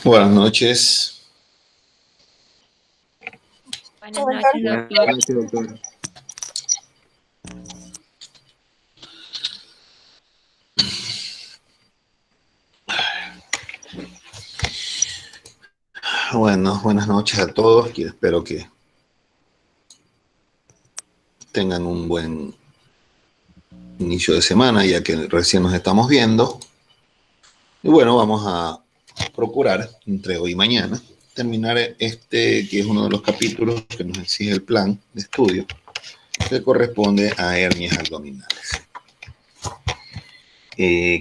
Buenas noches. Buenas noches, Buenas doctor. noches, doctor. Bueno, buenas noches a todos y espero que tengan un buen inicio de semana, ya que recién nos estamos viendo. Y bueno, vamos a procurar entre hoy y mañana terminar este, que es uno de los capítulos que nos exige el plan de estudio, que corresponde a hernias abdominales.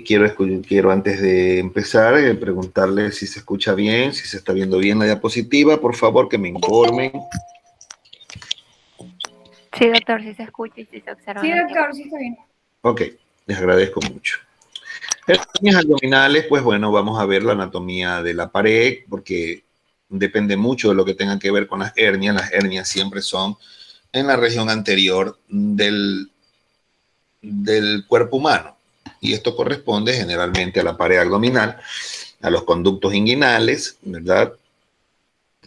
Quiero antes de empezar preguntarle si se escucha bien, si se está viendo bien la diapositiva. Por favor, que me informen. Sí, doctor, sí se escucha y sí se observa. Sí, doctor, sí está bien. Ok, les agradezco mucho. Hernias abdominales, pues bueno, vamos a ver la anatomía de la pared, porque depende mucho de lo que tenga que ver con las hernias. Las hernias siempre son en la región anterior del cuerpo humano. Y esto corresponde generalmente a la pared abdominal, a los conductos inguinales, ¿verdad?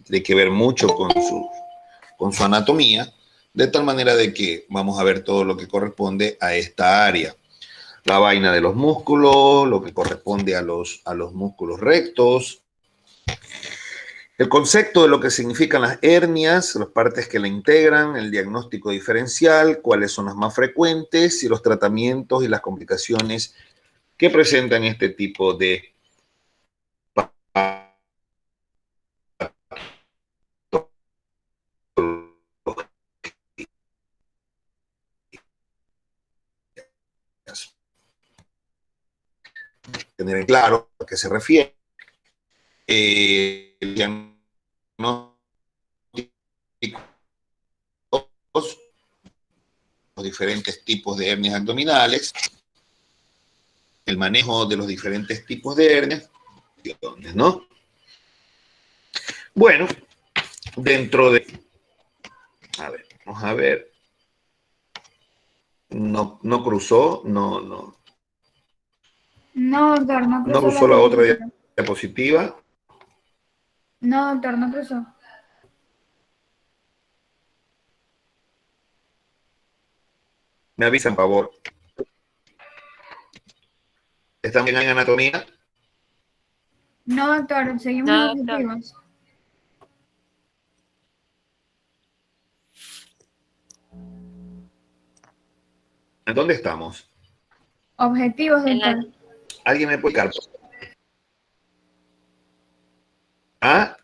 Tiene que ver mucho con su anatomía, de tal manera de que vamos a ver todo lo que corresponde a esta área. La vaina de los músculos, lo que corresponde a los músculos rectos, el concepto de lo que significan las hernias, las partes que la integran, el diagnóstico diferencial, cuáles son las más frecuentes y los tratamientos y las complicaciones que presentan este tipo de tener claro a qué se refiere. El diagnóstico, los diferentes tipos de hernias abdominales, el manejo de los diferentes tipos de hernias, ¿no? Bueno, dentro de... A ver, vamos a ver. No cruzó, no No, doctor, no cruzó la cruzó la otra diapositiva. diapositiva. No, doctor, no cruzó. Me avisan, por favor. ¿Están bien en anatomía? No, doctor, seguimos No, los doctor. objetivos. ¿En dónde estamos? Objetivos, En la, doctor. ¿Alguien me puede explicar? ¿Ah?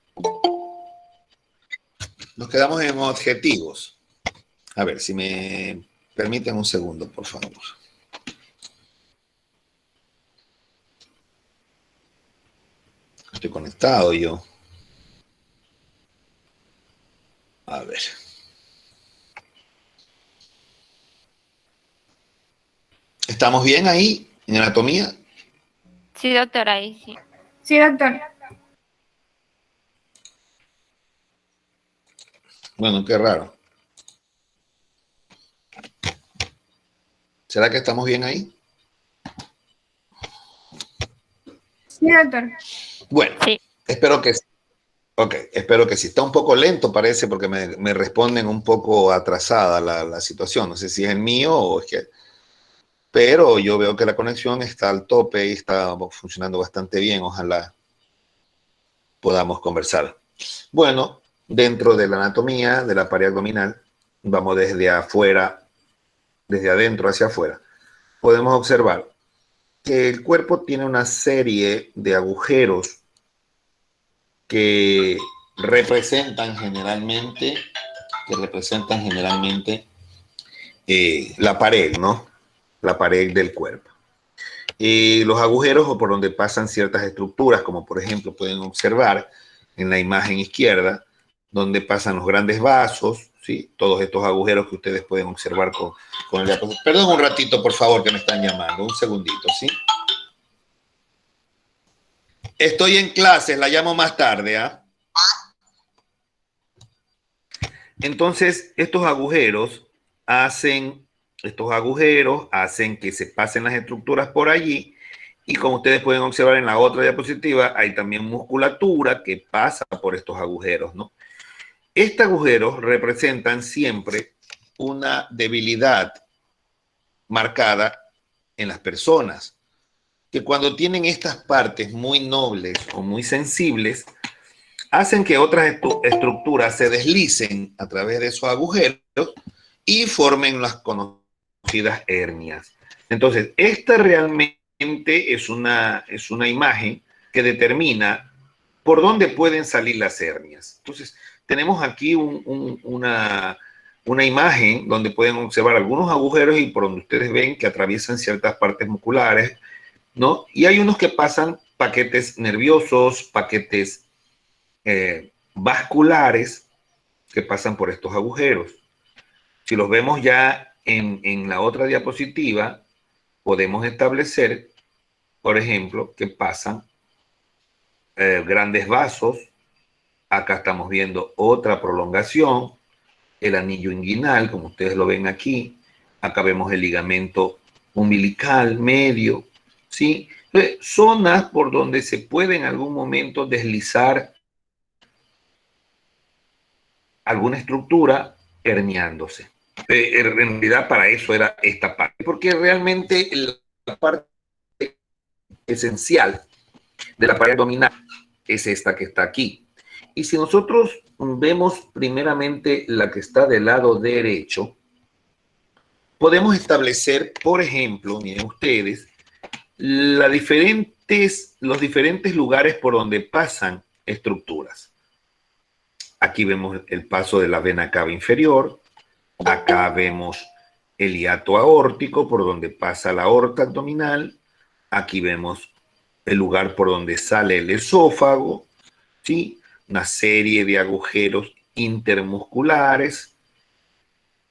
Nos quedamos en objetivos. A ver, si me permiten un segundo, por favor. Estoy conectado yo. A ver. ¿Estamos bien ahí en anatomía? sí, doctor, ahí sí. Sí, doctor. Bueno, qué raro. ¿Será que estamos bien ahí? Sí, doctor. Bueno, Sí. espero que sí. Ok, espero que sí. Está un poco lento, parece, porque me responden un poco atrasada la situación. No sé si es el mío o es que... Pero yo veo que la conexión está al tope y está funcionando bastante bien. Ojalá podamos conversar. Bueno, dentro de la anatomía de la pared abdominal, vamos desde afuera, desde adentro hacia afuera. Podemos observar que el cuerpo tiene una serie de agujeros que representan generalmente, la pared, ¿no? La pared del cuerpo. Los agujeros o por donde pasan ciertas estructuras, como por ejemplo pueden observar en la imagen izquierda, donde pasan los grandes vasos, ¿sí? Todos estos agujeros que ustedes pueden observar con el diapositivo. Perdón un ratito, por favor, que me están llamando. Un segundito, ¿sí? Estoy en clases, la llamo más tarde, ¿ah? Entonces, estos agujeros hacen que se pasen las estructuras por allí Y como ustedes pueden observar en la otra diapositiva, hay también musculatura que pasa por estos agujeros, ¿no? Estos agujeros representan siempre una debilidad marcada en las personas, que cuando tienen estas partes muy nobles o muy sensibles, hacen que otras estructuras se deslicen a través de esos agujeros y formen las conocidas hernias. Entonces, esta realmente es una imagen que determina por dónde pueden salir las hernias. Entonces, tenemos aquí una imagen donde pueden observar algunos agujeros y por donde ustedes ven que atraviesan ciertas partes musculares, ¿no? Y hay unos que pasan paquetes nerviosos, paquetes vasculares que pasan por estos agujeros. Si los vemos ya en la otra diapositiva, podemos establecer, por ejemplo, que pasan grandes vasos. Acá estamos viendo otra prolongación, el anillo inguinal, como ustedes lo ven aquí. Acá vemos el ligamento umbilical medio, ¿sí? Zonas por donde se puede en algún momento deslizar alguna estructura herniándose. En realidad para eso era esta parte, porque realmente la parte esencial de la pared abdominal es esta que está aquí. Y si nosotros vemos primeramente la que está del lado derecho, podemos establecer, por ejemplo, miren ustedes, los diferentes lugares por donde pasan estructuras. Aquí vemos el paso de la vena cava inferior. Acá vemos el hiato aórtico por donde pasa la aorta abdominal. Aquí vemos el lugar por donde sale el esófago, ¿sí? Una serie de agujeros intermusculares.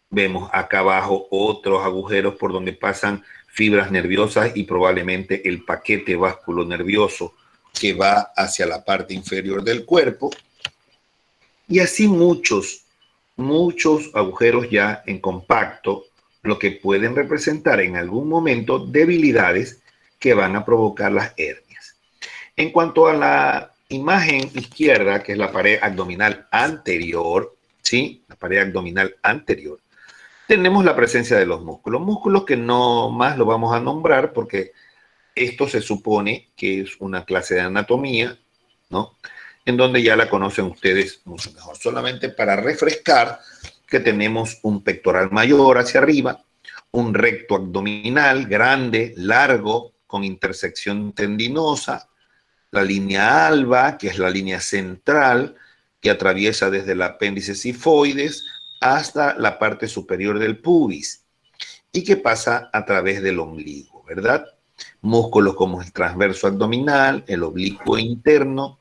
Vemos acá abajo otros agujeros por donde pasan fibras nerviosas y probablemente el paquete vasculonervioso que va hacia la parte inferior del cuerpo. Y así muchos agujeros ya en compacto, lo que pueden representar en algún momento debilidades que van a provocar las hernias. En cuanto a la imagen izquierda, que es la pared abdominal anterior, ¿sí? La pared abdominal anterior, tenemos la presencia de los músculos. Músculos que no más lo vamos a nombrar porque esto se supone que es una clase de anatomía, ¿no? En donde ya la conocen ustedes mucho mejor. Solamente para refrescar que tenemos un pectoral mayor hacia arriba, un recto abdominal grande, largo, con intersección tendinosa, la línea alba, que es la línea central, que atraviesa desde el apéndice sifoides hasta la parte superior del pubis y que pasa a través del ombligo, ¿verdad? Músculos como el transverso abdominal, el oblicuo interno,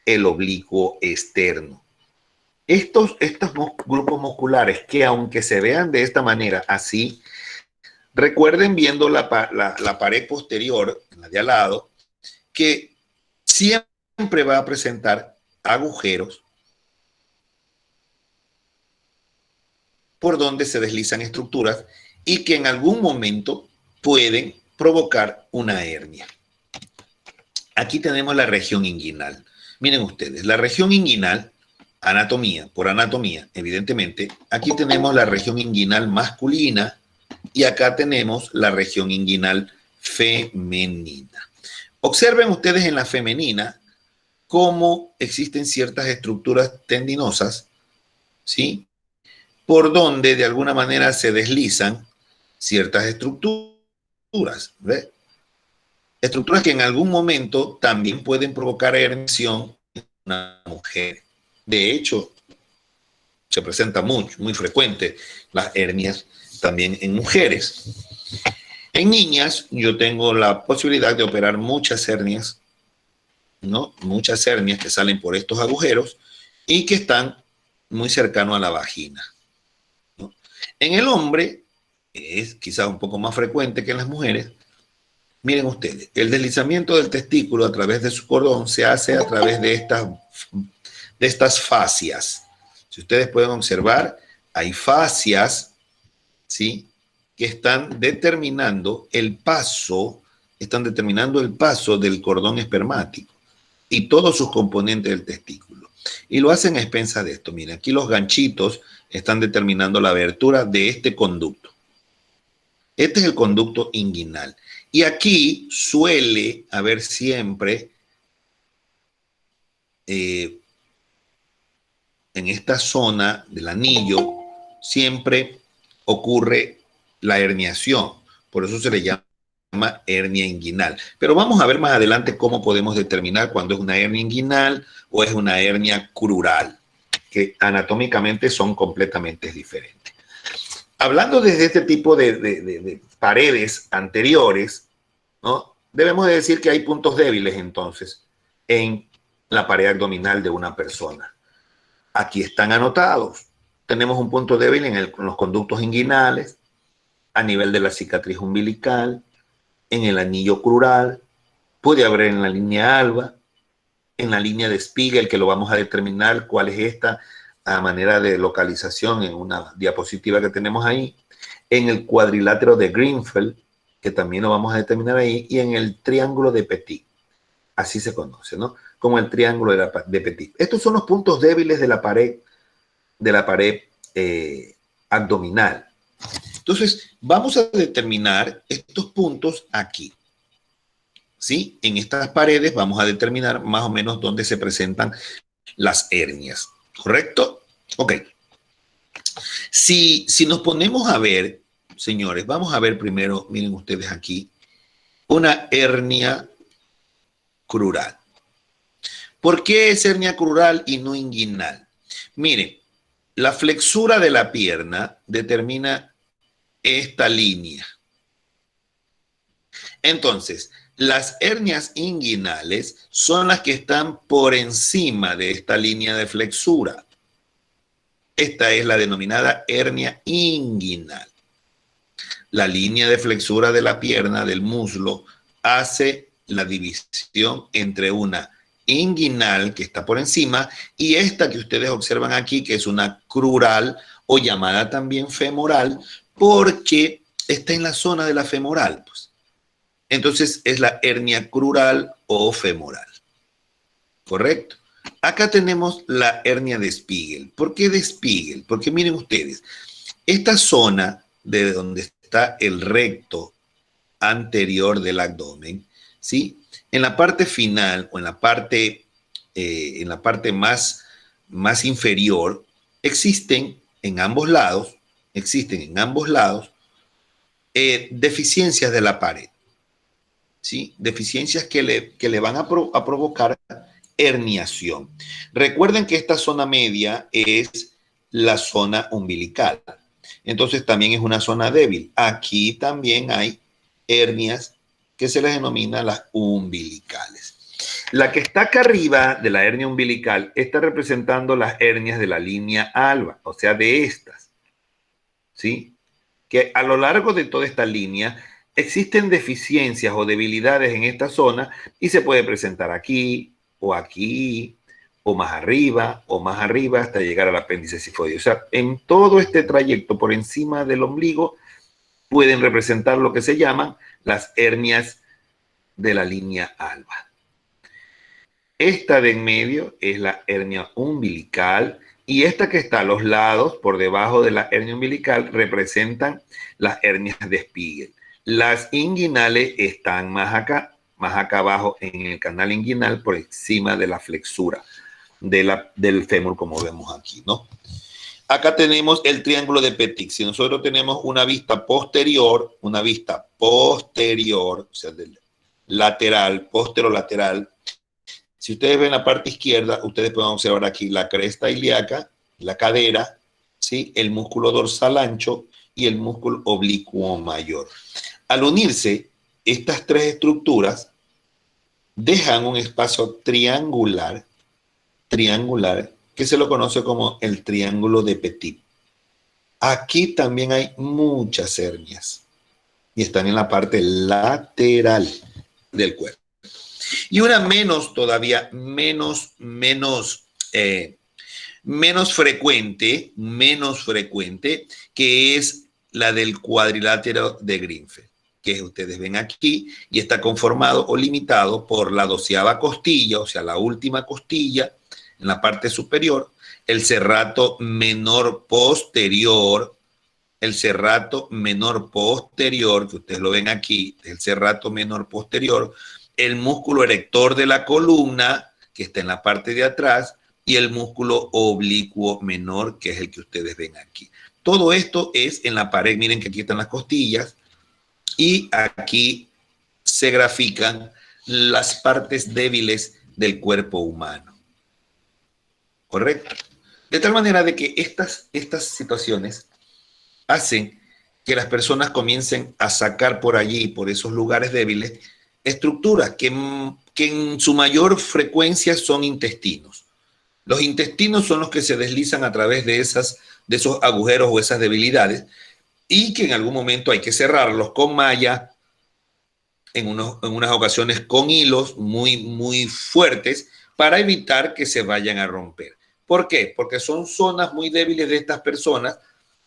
el oblicuo externo. Estos grupos musculares que aunque se vean de esta manera así, recuerden viendo la pared posterior, la de al lado, que siempre va a presentar agujeros por donde se deslizan estructuras y que en algún momento pueden provocar una hernia. Aquí tenemos la región inguinal. Miren ustedes, la región inguinal, por anatomía, evidentemente, aquí tenemos la región inguinal masculina y acá tenemos la región inguinal femenina. Observen ustedes en la femenina cómo existen ciertas estructuras tendinosas, ¿sí? Por donde de alguna manera se deslizan ciertas estructuras, ¿ves? Estructuras que en algún momento también pueden provocar hernia en una mujer. De hecho, se presenta muy frecuente las hernias también en mujeres. En niñas, yo tengo la posibilidad de operar muchas hernias, ¿no? Muchas hernias que salen por estos agujeros y que están muy cercanos a la vagina, ¿no? En el hombre, es quizás un poco más frecuente que en las mujeres. Miren ustedes, el deslizamiento del testículo a través de su cordón se hace a través de estas fascias. Si ustedes pueden observar, hay fascias, ¿sí?, que están determinando el paso están determinando el paso del cordón espermático y todos sus componentes del testículo. Y lo hacen a expensas de esto. Miren, aquí los ganchitos están determinando la abertura de este conducto. Este es el conducto inguinal. Y aquí suele haber siempre, en esta zona del anillo, siempre ocurre la herniación. Por eso se le llama hernia inguinal. Pero vamos a ver más adelante cómo podemos determinar cuando es una hernia inguinal o es una hernia crural, que anatómicamente son completamente diferentes. Hablando desde este tipo de paredes anteriores, ¿no? Debemos de decir que hay puntos débiles entonces en la pared abdominal de una persona. Aquí están anotados. Tenemos un punto débil en los conductos inguinales, a nivel de la cicatriz umbilical, en el anillo crural, puede haber en la línea alba, en la línea de Spiegel, que lo vamos a determinar cuál es esta a manera de localización en una diapositiva que tenemos ahí, en el cuadrilátero de Greenfeld, que también lo vamos a determinar ahí, y en el triángulo de Petit, así se conoce, ¿no? Como el triángulo de Petit. Estos son los puntos débiles de la pared abdominal. Entonces, vamos a determinar estos puntos aquí. ¿Sí? En estas paredes vamos a determinar más o menos dónde se presentan las hernias. ¿Correcto? Ok. Si nos ponemos a ver, señores, vamos a ver primero, miren ustedes aquí, una hernia crural. ¿Por qué es hernia crural y no inguinal? Miren, la flexura de la pierna determina esta línea. Entonces, las hernias inguinales son las que están por encima de esta línea de flexura. Esta es la denominada hernia inguinal. La línea de flexura de la pierna, del muslo, hace la división entre una inguinal, que está por encima, y esta que ustedes observan aquí, que es una crural o llamada también femoral, porque está en la zona de la femoral, pues. Entonces es la hernia crural o femoral. ¿Correcto? Acá tenemos la hernia de Spiegel. ¿Por qué de Spiegel? Porque miren ustedes, esta zona de donde está el recto anterior del abdomen, ¿sí? En la parte final o en la parte más inferior, existen en ambos lados deficiencias de la pared, ¿sí? Deficiencias que le van a provocar herniación. Recuerden que esta zona media es la zona umbilical. Entonces también es una zona débil. Aquí también hay hernias que se les denomina las umbilicales. La que está acá arriba de la hernia umbilical está representando las hernias de la línea alba, o sea, de estas, ¿sí? Que a lo largo de toda esta línea existen deficiencias o debilidades en esta zona y se puede presentar aquí, o más arriba, hasta llegar al apéndice cifoideo. O sea, en todo este trayecto por encima del ombligo pueden representar lo que se llaman las hernias de la línea alba. Esta de en medio es la hernia umbilical y esta que está a los lados, por debajo de la hernia umbilical, representan las hernias de Spiegel. Las inguinales están más acá abajo en el canal inguinal, por encima de la flexura del fémur, como vemos aquí, ¿no? Acá tenemos el triángulo de Petit. Si nosotros tenemos una vista posterior, o sea, del lateral, posterolateral, si ustedes ven la parte izquierda, ustedes pueden observar aquí la cresta ilíaca, la cadera, ¿sí? El músculo dorsal ancho y el músculo oblicuo mayor. Al unirse, estas tres estructuras dejan un espacio triangular, que se lo conoce como el triángulo de Petit. Aquí también hay muchas hernias y están en la parte lateral del cuerpo. Y una todavía menos frecuente, que es la del cuadrilátero de Greenfeld. que ustedes ven aquí, y está conformado o limitado por la 12ª costilla, o sea, la última costilla en la parte superior, el serrato menor posterior, el serrato menor posterior, que ustedes lo ven aquí, el serrato menor posterior, el músculo erector de la columna, que está en la parte de atrás, y el músculo oblicuo menor, que es el que ustedes ven aquí. Todo esto es en la pared. Miren que aquí están las costillas y aquí se grafican las partes débiles del cuerpo humano. ¿Correcto? De tal manera de que estas situaciones hacen que las personas comiencen a sacar por allí, por esos lugares débiles, estructuras que en su mayor frecuencia son intestinos. Los intestinos son los que se deslizan a través de esos agujeros o esas debilidades, y que en algún momento hay que cerrarlos con malla, en unas ocasiones con hilos muy fuertes, para evitar que se vayan a romper. ¿Por qué? Porque son zonas muy débiles de estas personas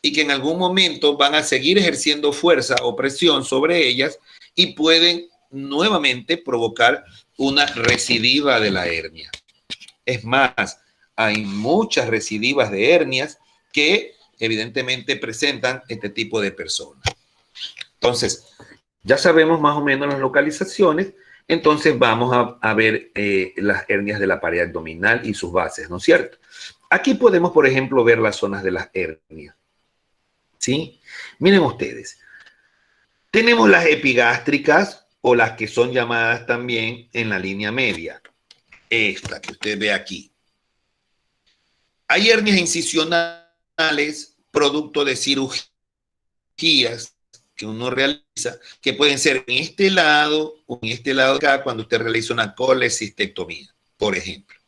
y que en algún momento van a seguir ejerciendo fuerza o presión sobre ellas y pueden nuevamente provocar una recidiva de la hernia. Es más, hay muchas recidivas de hernias que evidentemente presentan este tipo de personas. Entonces, ya sabemos más o menos las localizaciones, entonces vamos a ver las hernias de la pared abdominal y sus bases, ¿no es cierto? Aquí podemos, por ejemplo, ver las zonas de las hernias. ¿Sí? Miren ustedes, tenemos las epigástricas o las que son llamadas también en la línea media. Esta que usted ve aquí. Hay hernias incisionales producto de cirugías que uno realiza, que pueden ser en este lado o en este lado de acá cuando usted realiza una colecistectomía, por ejemplo.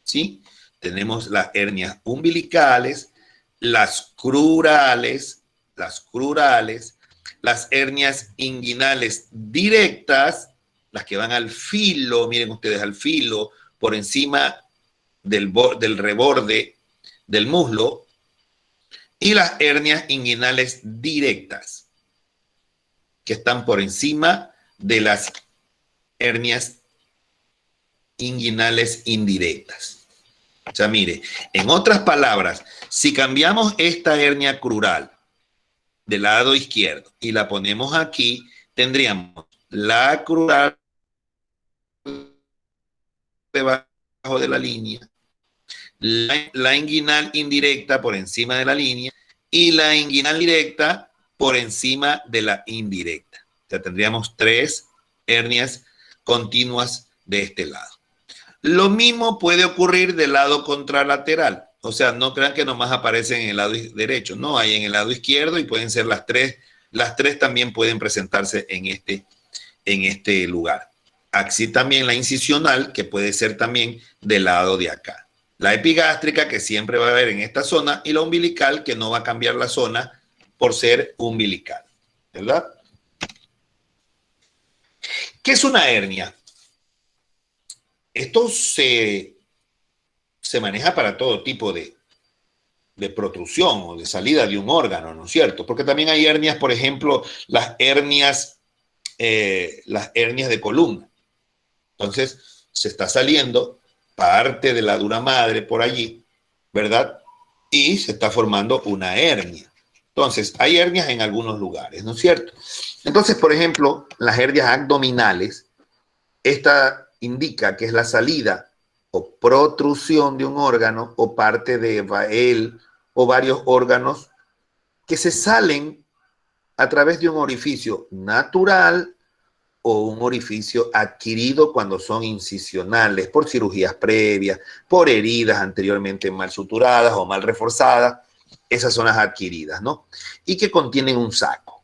¿Sí? Tenemos las hernias umbilicales, las crurales, las hernias inguinales directas, las que van al filo, miren ustedes, al filo, por encima del reborde del muslo, y las hernias inguinales directas, que están por encima de las hernias inguinales indirectas. O sea, mire, en otras palabras, si cambiamos esta hernia crural del lado izquierdo y la ponemos aquí, tendríamos la crural debajo de la línea, la inguinal indirecta por encima de la línea y la inguinal directa por encima de la indirecta. O sea, tendríamos 3 hernias continuas de este lado. Lo mismo puede ocurrir del lado contralateral. O sea, no crean que nomás aparecen en el lado derecho. No, hay en el lado izquierdo y pueden ser las 3. Las 3 también pueden presentarse en este lugar. Así también la incisional, que puede ser también del lado de acá. La epigástrica, que siempre va a haber en esta zona, y la umbilical, que no va a cambiar la zona por ser umbilical. ¿Verdad? ¿Qué es una hernia? Esto se maneja para todo tipo de protrusión o de salida de un órgano, ¿no es cierto? Porque también hay hernias, por ejemplo, las hernias de columna. Entonces, se está saliendo parte de la dura madre por allí, ¿verdad? Y se está formando una hernia. Entonces, hay hernias en algunos lugares, ¿no es cierto? Entonces, por ejemplo, las hernias abdominales, esta indica que es la salida o protrusión de un órgano o parte de él o varios órganos que se salen a través de un orificio natural o un orificio adquirido cuando son incisionales por cirugías previas, por heridas anteriormente mal suturadas o mal reforzadas. Esas son las adquiridas, ¿no? Y que contienen un saco.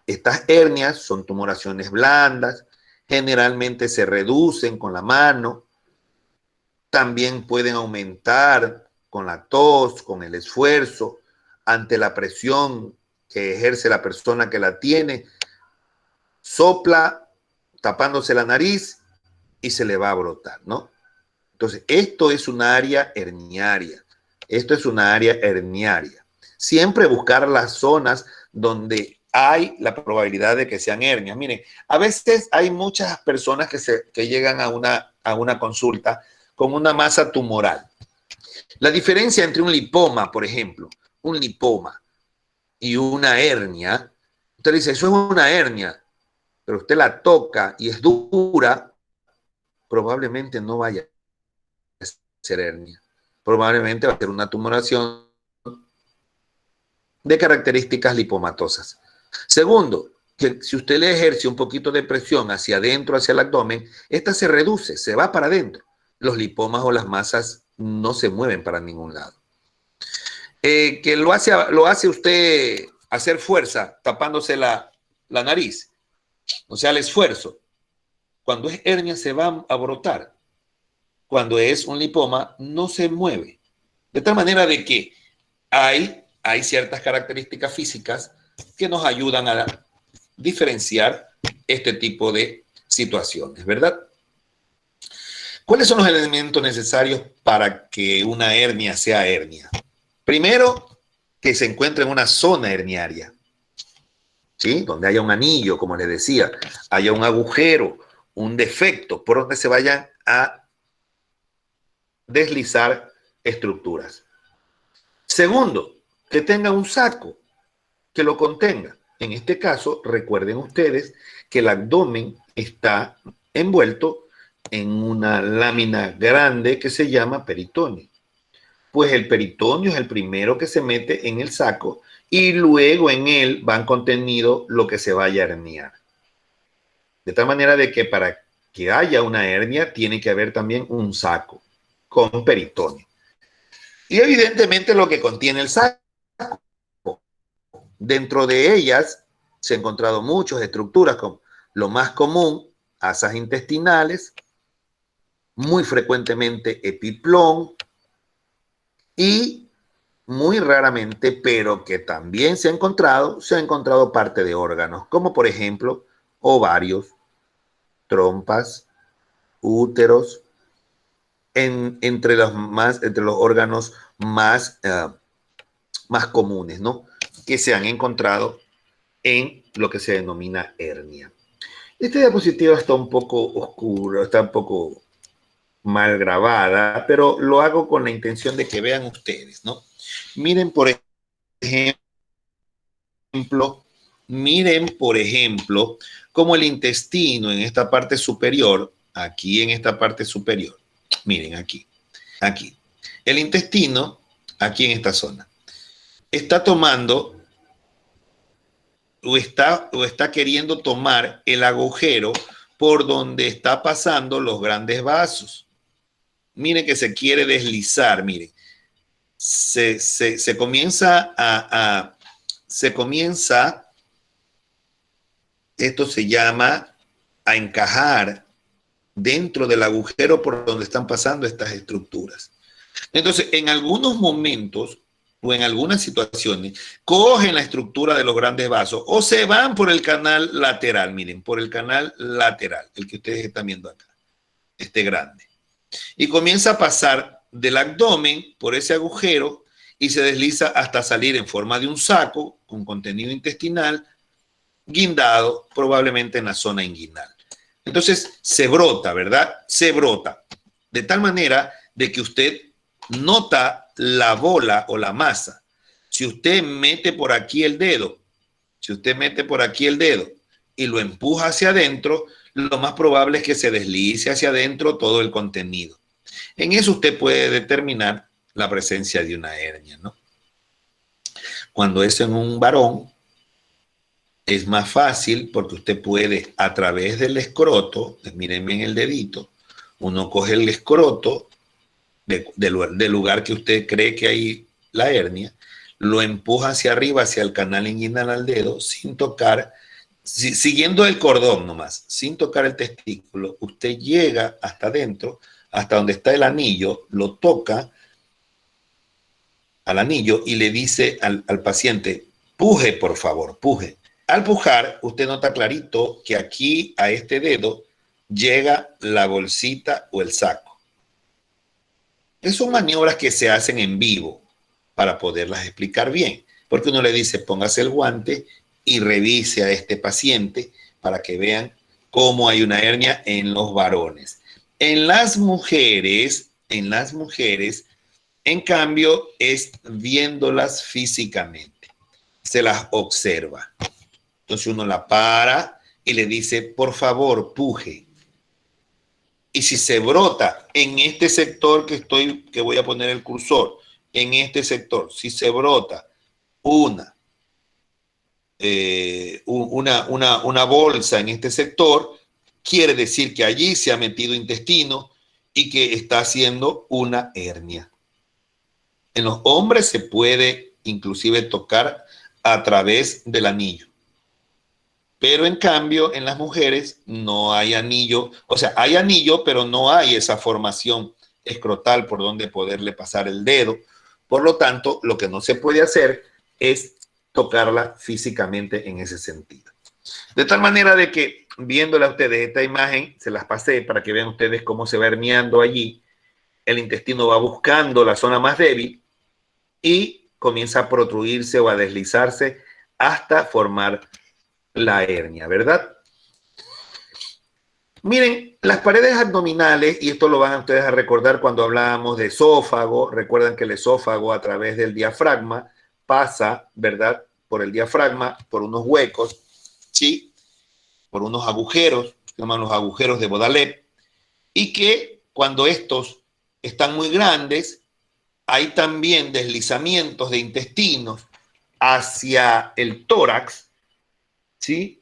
Estas hernias son tumoraciones blandas, generalmente se reducen con la mano, también pueden aumentar con la tos, con el esfuerzo, ante la presión que ejerce la persona que la tiene, sopla tapándose la nariz y se le va a brotar, ¿no? Entonces, esto es un área herniaria. Siempre buscar las zonas donde hay la probabilidad de que sean hernias. Miren, a veces hay muchas personas que llegan a una consulta con una masa tumoral. La diferencia entre un lipoma, por ejemplo, un lipoma y una hernia, usted dice, eso es una hernia, pero usted la toca y es dura, probablemente no vaya a ser hernia. Probablemente va a ser una tumoración de características lipomatosas. Segundo, que si usted le ejerce un poquito de presión hacia adentro, hacia el abdomen, esta se reduce, se va para adentro. Los lipomas o las masas no se mueven para ningún lado. Que lo hace usted hacer fuerza tapándose la nariz, o sea, el esfuerzo. Cuando es hernia se va a brotar. Cuando es un lipoma no se mueve. De tal manera de que hay ciertas características físicas que nos ayudan a diferenciar este tipo de situaciones, ¿verdad? ¿Cuáles son los elementos necesarios para que una hernia sea hernia? Primero, que se encuentre en una zona herniaria, ¿sí? Donde haya un anillo, como les decía, haya un agujero, un defecto por donde se vayan a deslizar estructuras. Segundo, que tenga un saco que lo contenga. En este caso, recuerden ustedes que el abdomen está envuelto en una lámina grande que se llama peritoneo. Pues el peritoneo es el primero que se mete en el saco y luego en él van contenido lo que se vaya a herniar. De tal manera de que para que haya una hernia tiene que haber también un saco con peritoneo. Y evidentemente lo que contiene el saco. Dentro de ellas se han encontrado muchas estructuras, como lo más común, asas intestinales, muy frecuentemente epiplón y muy raramente, pero que también se ha encontrado parte de órganos, como por ejemplo ovarios, trompas, úteros, entre los órganos más comunes, ¿no? Que se han encontrado en lo que se denomina hernia. Esta diapositiva está un poco oscura, está un poco mal grabada, pero lo hago con la intención de que vean ustedes, ¿no? Miren, por ejemplo, cómo el intestino en esta parte superior, aquí en esta parte superior, miren aquí, el intestino, aquí en esta zona, está tomando o está queriendo tomar el agujero por donde está pasando los grandes vasos. Miren que se quiere deslizar, miren. Se comienza, esto se llama a encajar dentro del agujero por donde están pasando estas estructuras. Entonces, en algunos momentos o en algunas situaciones, cogen la estructura de los grandes vasos o se van por el canal lateral, miren, por el canal lateral, el que ustedes están viendo acá, este grande. Y comienza a pasar del abdomen por ese agujero y se desliza hasta salir en forma de un saco con contenido intestinal, guindado probablemente en la zona inguinal. Entonces se brota, ¿verdad? Se brota. De tal manera de que usted nota la bola o la masa. Si usted mete por aquí el dedo, y lo empuja hacia adentro, lo más probable es que se deslice hacia adentro todo el contenido. En eso usted puede determinar la presencia de una hernia, ¿no? Cuando es en un varón, es más fácil porque usted puede, a través del escroto, miren bien el dedito, uno coge el escroto del lugar que usted cree que hay la hernia, lo empuja hacia arriba, hacia el canal inguinal al dedo, sin tocar, siguiendo el cordón nomás, sin tocar el testículo. Usted llega hasta adentro, hasta donde está el anillo, lo toca al anillo y le dice al paciente, puje, por favor, puje. Al pujar, usted nota clarito que aquí a este dedo llega la bolsita o el saco. Esas son maniobras que se hacen en vivo para poderlas explicar bien, porque uno le dice póngase el guante y revise a este paciente para que vean cómo hay una hernia en los varones. En las mujeres, en cambio, es viéndolas físicamente. Se las observa. Entonces uno la para y le dice, por favor, puje. Y si se brota en este sector que voy a poner el cursor, en este sector, si se brota una bolsa en este sector, quiere decir que allí se ha metido intestino y que está haciendo una hernia. En los hombres se puede inclusive tocar a través del anillo. Pero en cambio, en las mujeres no hay anillo. O sea, hay anillo, pero no hay esa formación escrotal por donde poderle pasar el dedo. Por lo tanto, lo que no se puede hacer es tocarla físicamente en ese sentido. De tal manera de que, viéndola a ustedes esta imagen, se las pasé para que vean ustedes cómo se va herniando allí. El intestino va buscando la zona más débil y comienza a protruirse o a deslizarse hasta formar la hernia, ¿verdad? Miren, las paredes abdominales, y esto lo van ustedes a recordar cuando hablábamos de esófago, recuerdan que el esófago a través del diafragma pasa, ¿verdad? Por el diafragma, por unos huecos, ¿sí? Por unos agujeros, se llaman los agujeros de Baudelaire, y que cuando estos están muy grandes, hay también deslizamientos de intestinos hacia el tórax, ¿sí?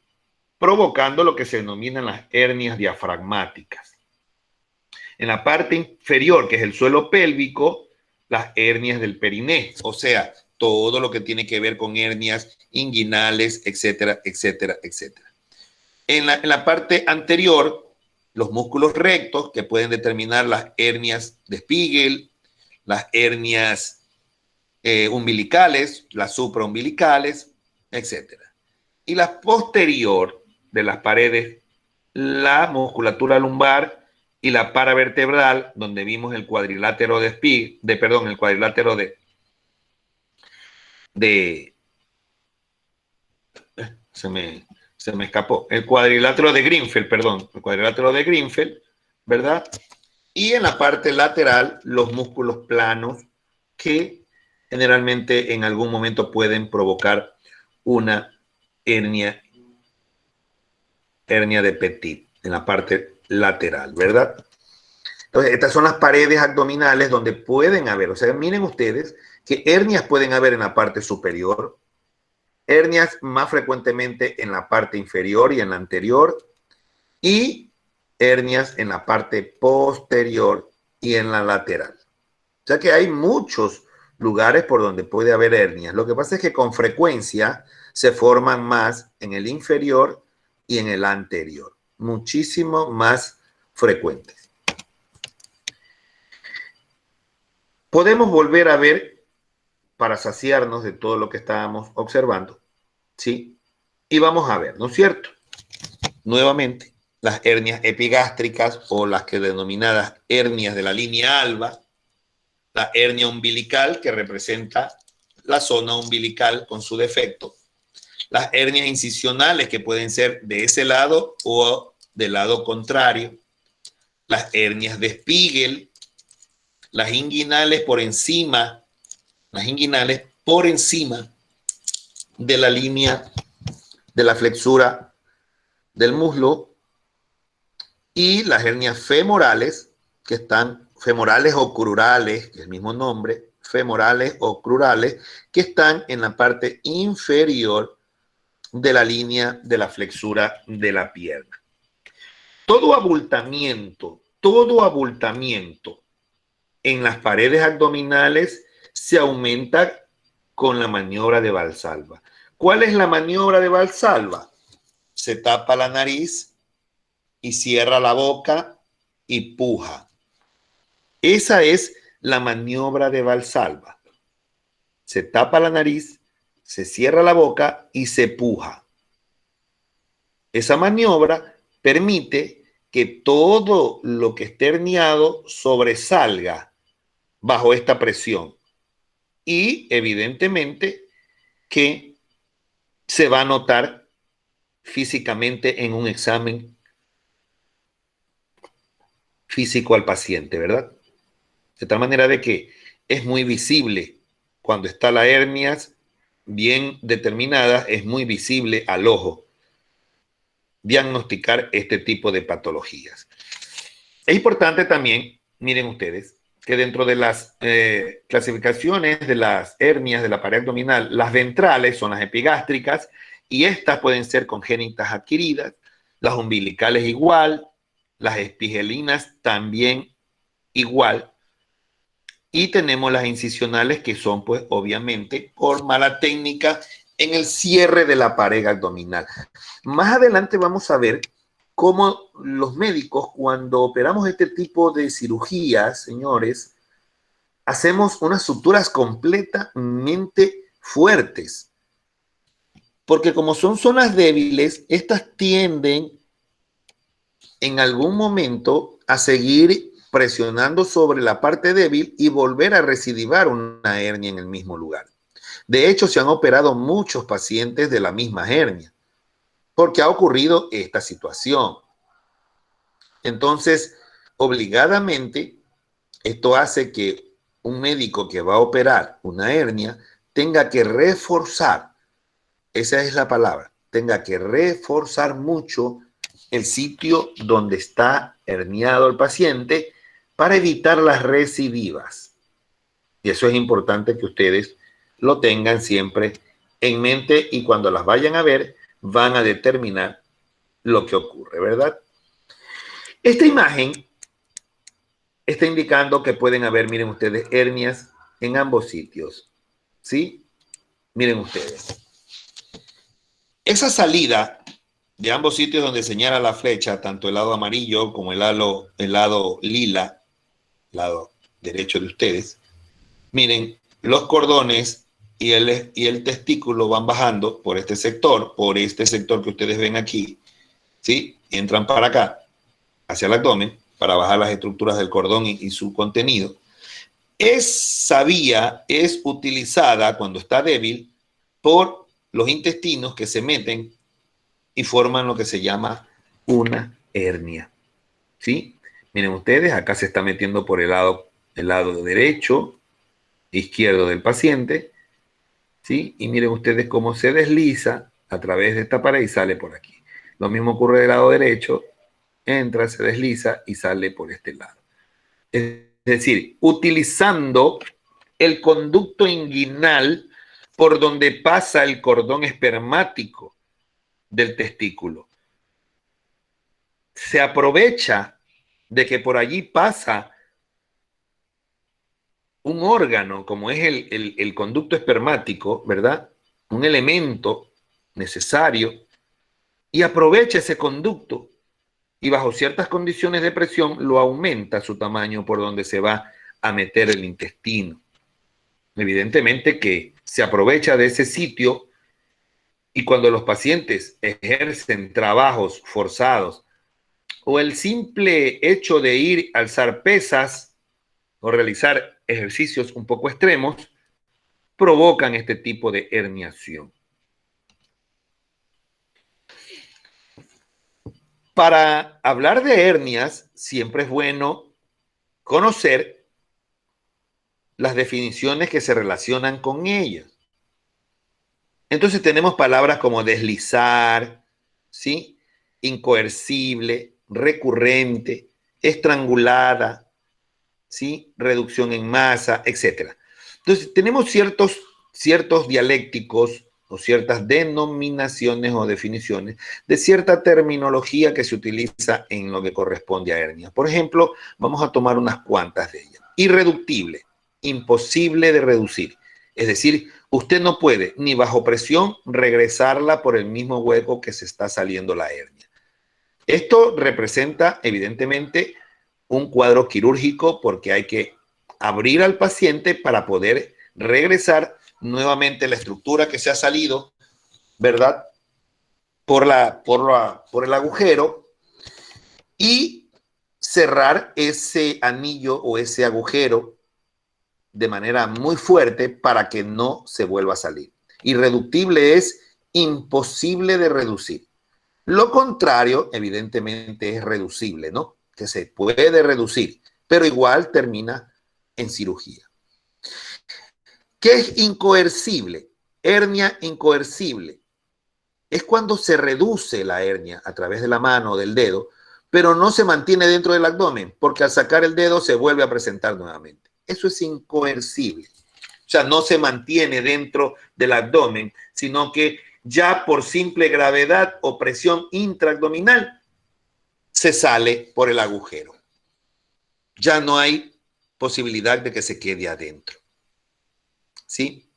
Provocando lo que se denominan las hernias diafragmáticas. En la parte inferior, que es el suelo pélvico, las hernias del periné, o sea, todo lo que tiene que ver con hernias inguinales, etcétera, etcétera, etcétera. En la parte anterior, los músculos rectos que pueden determinar las hernias de Spiegel, las hernias umbilicales, las supraumbilicales, etcétera. Y la posterior de las paredes, la musculatura lumbar y la paravertebral, donde vimos el cuadrilátero el cuadrilátero se me escapó, el cuadrilátero de Greenfeld, ¿verdad? Y en la parte lateral, los músculos planos que generalmente en algún momento pueden provocar una hernia de Petit en la parte lateral, ¿verdad? Entonces, estas son las paredes abdominales donde pueden haber, o sea, miren ustedes que hernias pueden haber en la parte superior, hernias más frecuentemente en la parte inferior y en la anterior, y hernias en la parte posterior y en la lateral. O sea que hay muchos lugares por donde puede haber hernias. Lo que pasa es que con frecuencia se forman más en el inferior y en el anterior, muchísimo más frecuentes. Podemos volver a ver, para saciarnos de todo lo que estábamos observando, ¿sí? Y vamos a ver, ¿no es cierto? Nuevamente, las hernias epigástricas o las que denominadas hernias de la línea alba, la hernia umbilical que representa la zona umbilical con su defecto, las hernias incisionales que pueden ser de ese lado o del lado contrario, las hernias de Spiegel, las inguinales por encima de la línea de la flexura del muslo, y las hernias femorales, que están femorales o crurales, que es el mismo nombre, femorales o crurales, que están en la parte inferior de la línea de la flexura de la pierna. Todo abultamiento en las paredes abdominales se aumenta con la maniobra de Valsalva. ¿Cuál es la maniobra de Valsalva? Se tapa la nariz y cierra la boca y puja. Esa es la maniobra de Valsalva. Se tapa la nariz, se cierra la boca y se puja. Esa maniobra permite que todo lo que esté herniado sobresalga bajo esta presión y evidentemente que se va a notar físicamente en un examen físico al paciente, ¿verdad? De tal manera de que es muy visible cuando está la hernia bien determinada, es muy visible al ojo diagnosticar este tipo de patologías. Es importante también, miren ustedes, que dentro de las clasificaciones de las hernias de la pared abdominal, las ventrales son las epigástricas y estas pueden ser congénitas adquiridas, las umbilicales igual, las espigelinas también igual, y tenemos las incisionales que son pues obviamente por mala técnica en el cierre de la pared abdominal. Más adelante vamos a ver cómo los médicos, cuando operamos este tipo de cirugías, señores, hacemos unas suturas completamente fuertes. Porque como son zonas débiles, estas tienden en algún momento a seguir presionando sobre la parte débil y volver a recidivar una hernia en el mismo lugar. De hecho, se han operado muchos pacientes de la misma hernia, porque ha ocurrido esta situación. Entonces, obligadamente, esto hace que un médico que va a operar una hernia tenga que reforzar, esa es la palabra, tenga que reforzar mucho el sitio donde está herniado el paciente para evitar las recidivas. Y eso es importante que ustedes lo tengan siempre en mente y cuando las vayan a ver van a determinar lo que ocurre, ¿verdad? Esta imagen está indicando que pueden haber, miren ustedes, hernias en ambos sitios, ¿sí? Miren ustedes. Esa salida de ambos sitios donde señala la flecha, tanto el lado amarillo como el lado lila, lado derecho de ustedes, miren, los cordones y el testículo van bajando por este sector que ustedes ven aquí, ¿sí? Entran para acá, hacia el abdomen, para bajar las estructuras del cordón y su contenido. Esa vía es utilizada cuando está débil por los intestinos que se meten y forman lo que se llama una hernia, ¿sí? Miren ustedes, acá se está metiendo por el lado derecho, izquierdo del paciente, ¿sí? Y miren ustedes cómo se desliza a través de esta pared y sale por aquí. Lo mismo ocurre del lado derecho, entra, se desliza y sale por este lado. Es decir, utilizando el conducto inguinal por donde pasa el cordón espermático del testículo. Se aprovecha de que por allí pasa un órgano, como es el conducto espermático, ¿verdad? Un elemento necesario, y aprovecha ese conducto y bajo ciertas condiciones de presión lo aumenta su tamaño por donde se va a meter el intestino. Evidentemente que se aprovecha de ese sitio y cuando los pacientes ejercen trabajos forzados o el simple hecho de ir a alzar pesas o realizar ejercicios un poco extremos, provocan este tipo de herniación. Para hablar de hernias, siempre es bueno conocer las definiciones que se relacionan con ellas. Entonces tenemos palabras como deslizar, ¿sí? Incoercible, recurrente, estrangulada, ¿sí? Reducción en masa, etc. Entonces tenemos ciertos dialécticos o ciertas denominaciones o definiciones de cierta terminología que se utiliza en lo que corresponde a hernia. Por ejemplo, vamos a tomar unas cuantas de ellas. Irreductible, imposible de reducir. Es decir, usted no puede ni bajo presión regresarla por el mismo hueco que se está saliendo la hernia. Esto representa evidentemente un cuadro quirúrgico porque hay que abrir al paciente para poder regresar nuevamente la estructura que se ha salido, ¿verdad? Por el agujero y cerrar ese anillo o ese agujero de manera muy fuerte para que no se vuelva a salir. Irreductible es imposible de reducir. Lo contrario, evidentemente, es reducible, ¿no? Que se puede reducir, pero igual termina en cirugía. ¿Qué es incoercible? Hernia incoercible. Es cuando se reduce la hernia a través de la mano o del dedo, pero no se mantiene dentro del abdomen, porque al sacar el dedo se vuelve a presentar nuevamente. Eso es incoercible. O sea, no se mantiene dentro del abdomen, sino que ya por simple gravedad o presión intraabdominal se sale por el agujero. Ya no hay posibilidad de que se quede adentro. ¿Sí?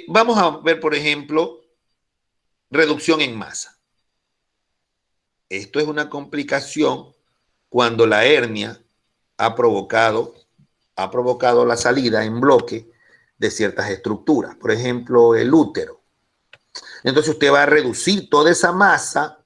Vamos a ver, por ejemplo, reducción en masa. Esto es una complicación cuando la hernia ha provocado la salida en bloque de ciertas estructuras. Por ejemplo, el útero. Entonces usted va a reducir toda esa masa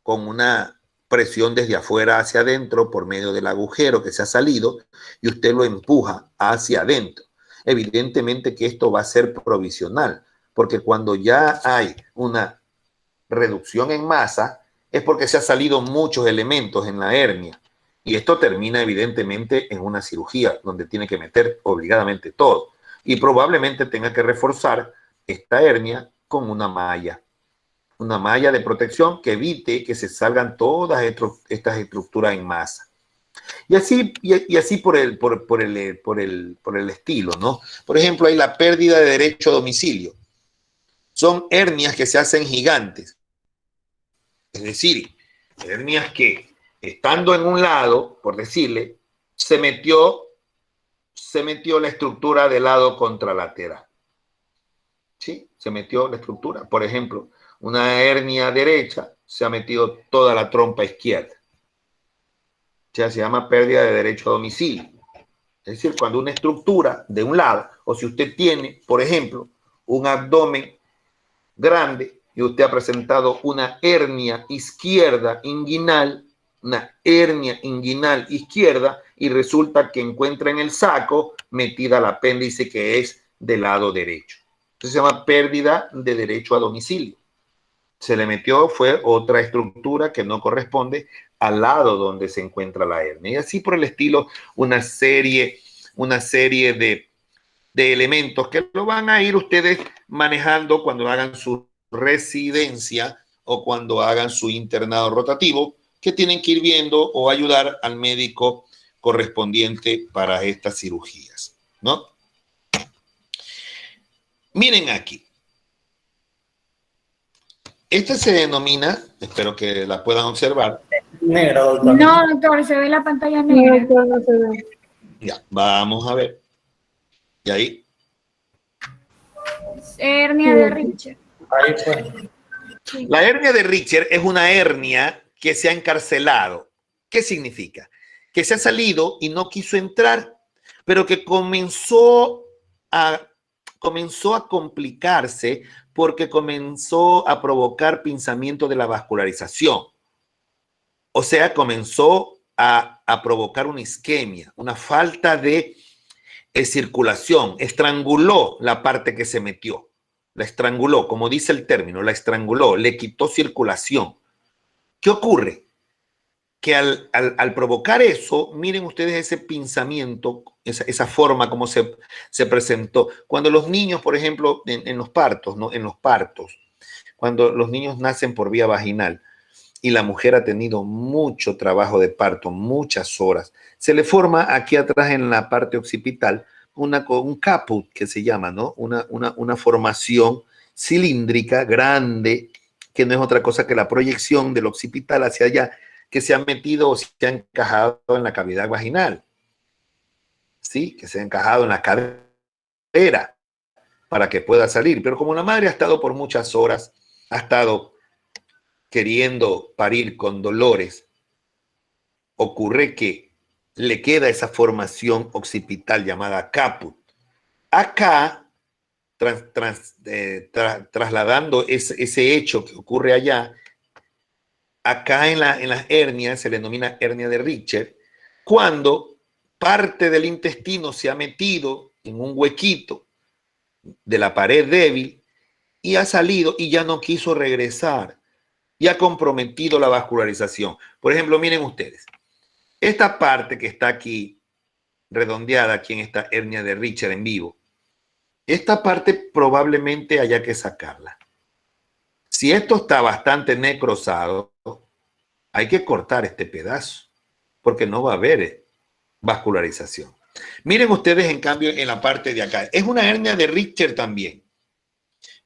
con una presión desde afuera hacia adentro por medio del agujero que se ha salido y usted lo empuja hacia adentro. Evidentemente que esto va a ser provisional, porque cuando ya hay una reducción en masa es porque se han salido muchos elementos en la hernia y esto termina evidentemente en una cirugía donde tiene que meter obligadamente todo y probablemente tenga que reforzar esta hernia con una malla de protección que evite que se salgan todas estas estructuras en masa. Y así por el estilo, ¿no? Por ejemplo, hay la pérdida de derecho a domicilio. Son hernias que se hacen gigantes. Es decir, hernias que estando en un lado, por decirle, se metió la estructura del lado contralateral. ¿Sí? Se metió la estructura. Por ejemplo, una hernia derecha se ha metido toda la trompa izquierda. O sea, se llama pérdida de derecho a domicilio. Es decir, cuando una estructura de un lado, o si usted tiene, por ejemplo, un abdomen grande y usted ha presentado una hernia izquierda inguinal, una hernia inguinal izquierda, y resulta que encuentra en el saco metida el apéndice que es del lado derecho. Entonces se llama pérdida de derecho a domicilio. Se le metió, fue otra estructura que no corresponde al lado donde se encuentra la hernia. Y así por el estilo, una serie de elementos que lo van a ir ustedes manejando cuando hagan su residencia o cuando hagan su internado rotativo, que tienen que ir viendo o ayudar al médico correspondiente para estas cirugías, ¿no? Miren aquí. Esta se denomina, espero que la puedan observar. Negra, doctor. No, doctor, se ve la pantalla negra. No, doctor, no se ve. Ya, vamos a ver. Y ahí. Hernia de Richter. Ahí fue. Sí. La hernia de Richter es una hernia que se ha encarcelado. ¿Qué significa? Que se ha salido y no quiso entrar, pero que comenzó a complicarse porque comenzó a provocar pinzamiento de la vascularización. O sea, comenzó a provocar una isquemia, una falta de circulación, estranguló la parte que se metió, la estranguló, como dice el término, la estranguló, le quitó circulación. ¿Qué ocurre? Que al provocar eso, miren ustedes ese pinzamiento, esa forma como se presentó. Cuando los niños, por ejemplo, en los partos, ¿no? En los partos, cuando los niños nacen por vía vaginal y la mujer ha tenido mucho trabajo de parto, muchas horas, se le forma aquí atrás en la parte occipital un caput que se llama, ¿no? Una formación cilíndrica grande, que no es otra cosa que la proyección del occipital hacia allá, que se ha metido o se ha encajado en la cavidad vaginal. ¿Sí? Que se ha encajado en la cadera para que pueda salir. Pero como la madre ha estado por muchas horas, ha estado queriendo parir con dolores, ocurre que le queda esa formación occipital llamada caput. Acá, trasladando ese hecho que ocurre allá, acá en las hernias se le denomina hernia de Richter, cuando parte del intestino se ha metido en un huequito de la pared débil y ha salido y ya no quiso regresar y ha comprometido la vascularización. Por ejemplo, miren ustedes, esta parte que está aquí redondeada aquí en esta hernia de Richter en vivo, esta parte probablemente haya que sacarla. Si esto está bastante necrosado, hay que cortar este pedazo porque no va a haber vascularización. Miren ustedes, en cambio, en la parte de acá. Es una hernia de Richter también.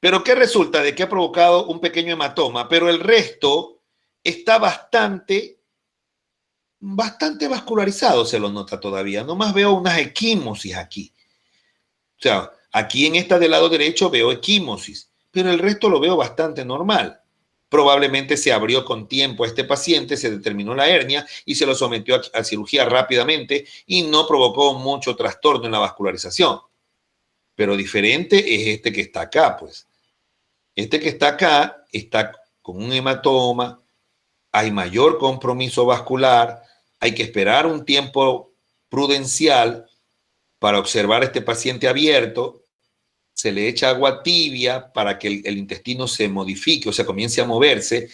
Pero ¿qué resulta? De que ha provocado un pequeño hematoma, pero el resto está bastante vascularizado, se lo nota todavía. Nomás veo unas equimosis aquí. O sea, aquí en esta del lado derecho veo equimosis, pero el resto lo veo bastante normal. Probablemente se abrió con tiempo a este paciente, se determinó la hernia y se lo sometió a cirugía rápidamente y no provocó mucho trastorno en la vascularización. Pero diferente es este que está acá, pues. Este que está acá está con un hematoma, hay mayor compromiso vascular, hay que esperar un tiempo prudencial para observar a este paciente abierto, se le echa agua tibia para que el intestino se modifique, o sea, comience a moverse.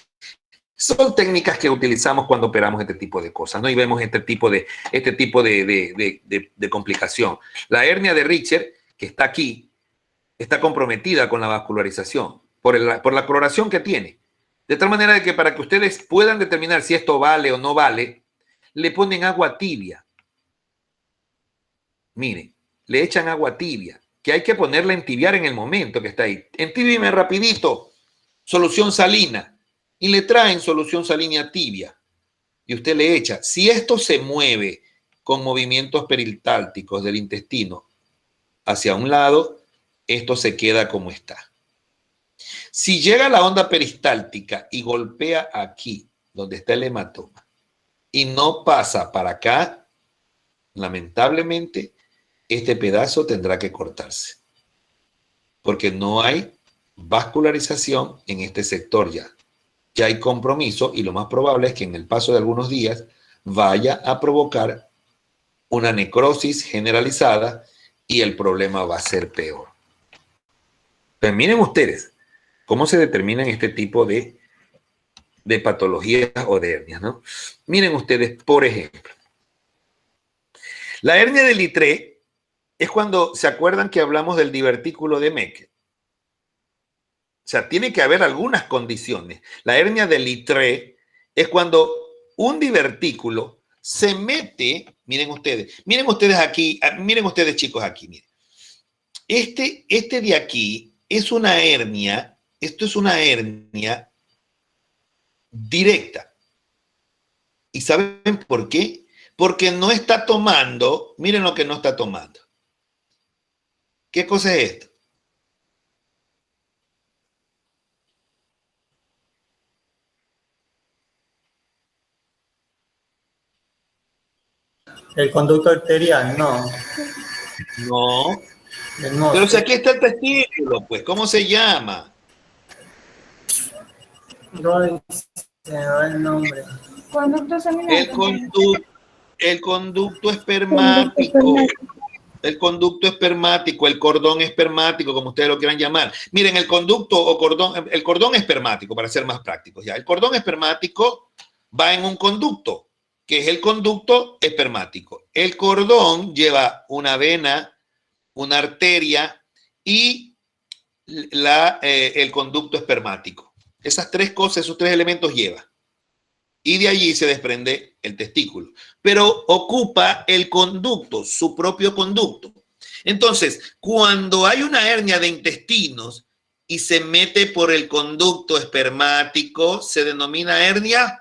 Son técnicas que utilizamos cuando operamos este tipo de cosas, ¿no? Y vemos este tipo de complicación. La hernia de Richter, que está aquí, está comprometida con la vascularización por la coloración que tiene. De tal manera de que para que ustedes puedan determinar si esto vale o no vale, le ponen agua tibia. Miren, le echan agua tibia, que hay que ponerla a entibiar en el momento que está ahí. Entibieme rapidito, solución salina, y le traen solución salina tibia. Y usted le echa. Si esto se mueve con movimientos peristálticos del intestino hacia un lado, esto se queda como está. Si llega la onda peristáltica y golpea aquí, donde está el hematoma, y no pasa para acá, lamentablemente, este pedazo tendrá que cortarse, porque no hay vascularización en este sector ya. Ya hay compromiso y lo más probable es que en el paso de algunos días vaya a provocar una necrosis generalizada y el problema va a ser peor. Pero miren ustedes cómo se determinan este tipo de patologías o de hernias, ¿no? Miren ustedes, por ejemplo, la hernia de Littré es cuando, ¿se acuerdan que hablamos del divertículo de Meckel? O sea, tiene que haber algunas condiciones. La hernia de Littré es cuando un divertículo se mete, miren ustedes aquí, miren ustedes chicos aquí, miren. Este de aquí es una hernia, esto es una hernia directa. ¿Y saben por qué? Porque no está tomando, miren lo que no está tomando. ¿Qué cosa es esto? El conducto arterial, no. No. No, Pero si aquí está el testículo, pues, ¿cómo se llama? no se me va el nombre. Conducto seminal. El conducto espermático. El conducto espermático, el cordón espermático, como ustedes lo quieran llamar. Miren, el conducto o cordón, el cordón espermático, para ser más prácticos ya. El cordón espermático va en un conducto, que es el conducto espermático. El cordón lleva una vena, una arteria y el conducto espermático. Esas tres cosas, esos tres elementos lleva. Y de allí se desprende el testículo. Pero ocupa el conducto, su propio conducto. Entonces, cuando hay una hernia de intestinos y se mete por el conducto espermático, se denomina hernia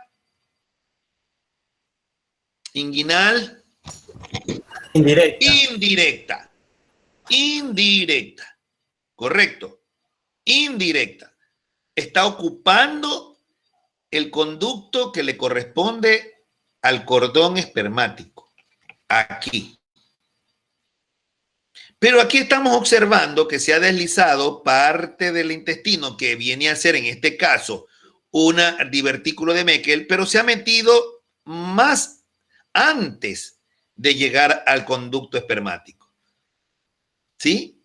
inguinal indirecta. Indirecta. Correcto. Indirecta. Está ocupando el conducto que le corresponde al cordón espermático. Aquí. Pero aquí estamos observando que se ha deslizado parte del intestino que viene a ser en este caso un divertículo de Meckel, pero se ha metido más antes de llegar al conducto espermático. ¿Sí?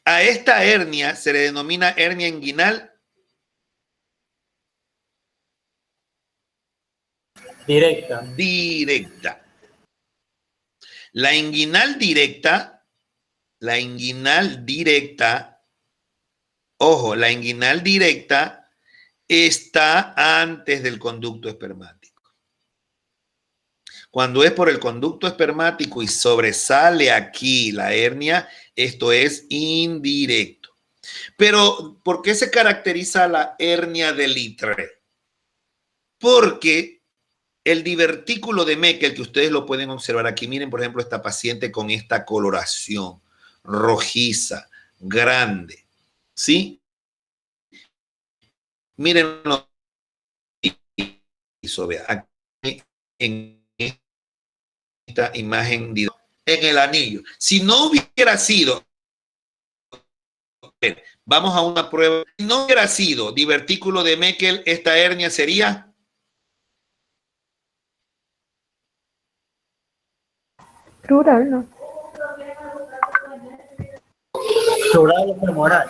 A esta hernia se le denomina hernia inguinal Directa. directa. La inguinal directa, ojo, la inguinal directa está antes del conducto espermático. Cuando es por el conducto espermático y sobresale aquí la hernia, esto es indirecto. Pero, ¿por qué se caracteriza la hernia de Littré? Porque el divertículo de Meckel, que ustedes lo pueden observar aquí, miren, por ejemplo, esta paciente con esta coloración rojiza, grande, ¿sí? Miren lo que hizo, vea, aquí en esta imagen en el anillo. Si no hubiera sido, vamos a una prueba, si no hubiera sido divertículo de Meckel, esta hernia sería Rural, ¿no? Rural o femoral.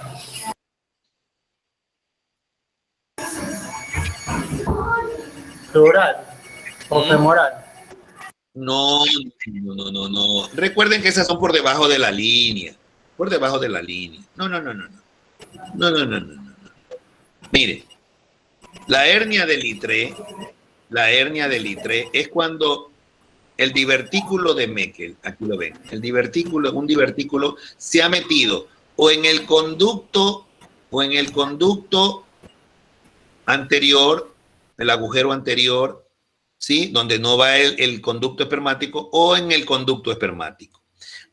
Rural o femoral. no. Recuerden que esas son por debajo de la línea. Por debajo de la línea. No. Mire, la hernia de Littré es cuando el divertículo de Meckel, aquí lo ven, un divertículo se ha metido o en el conducto anterior, el agujero anterior, ¿sí? Donde no va el conducto espermático, o en el conducto espermático.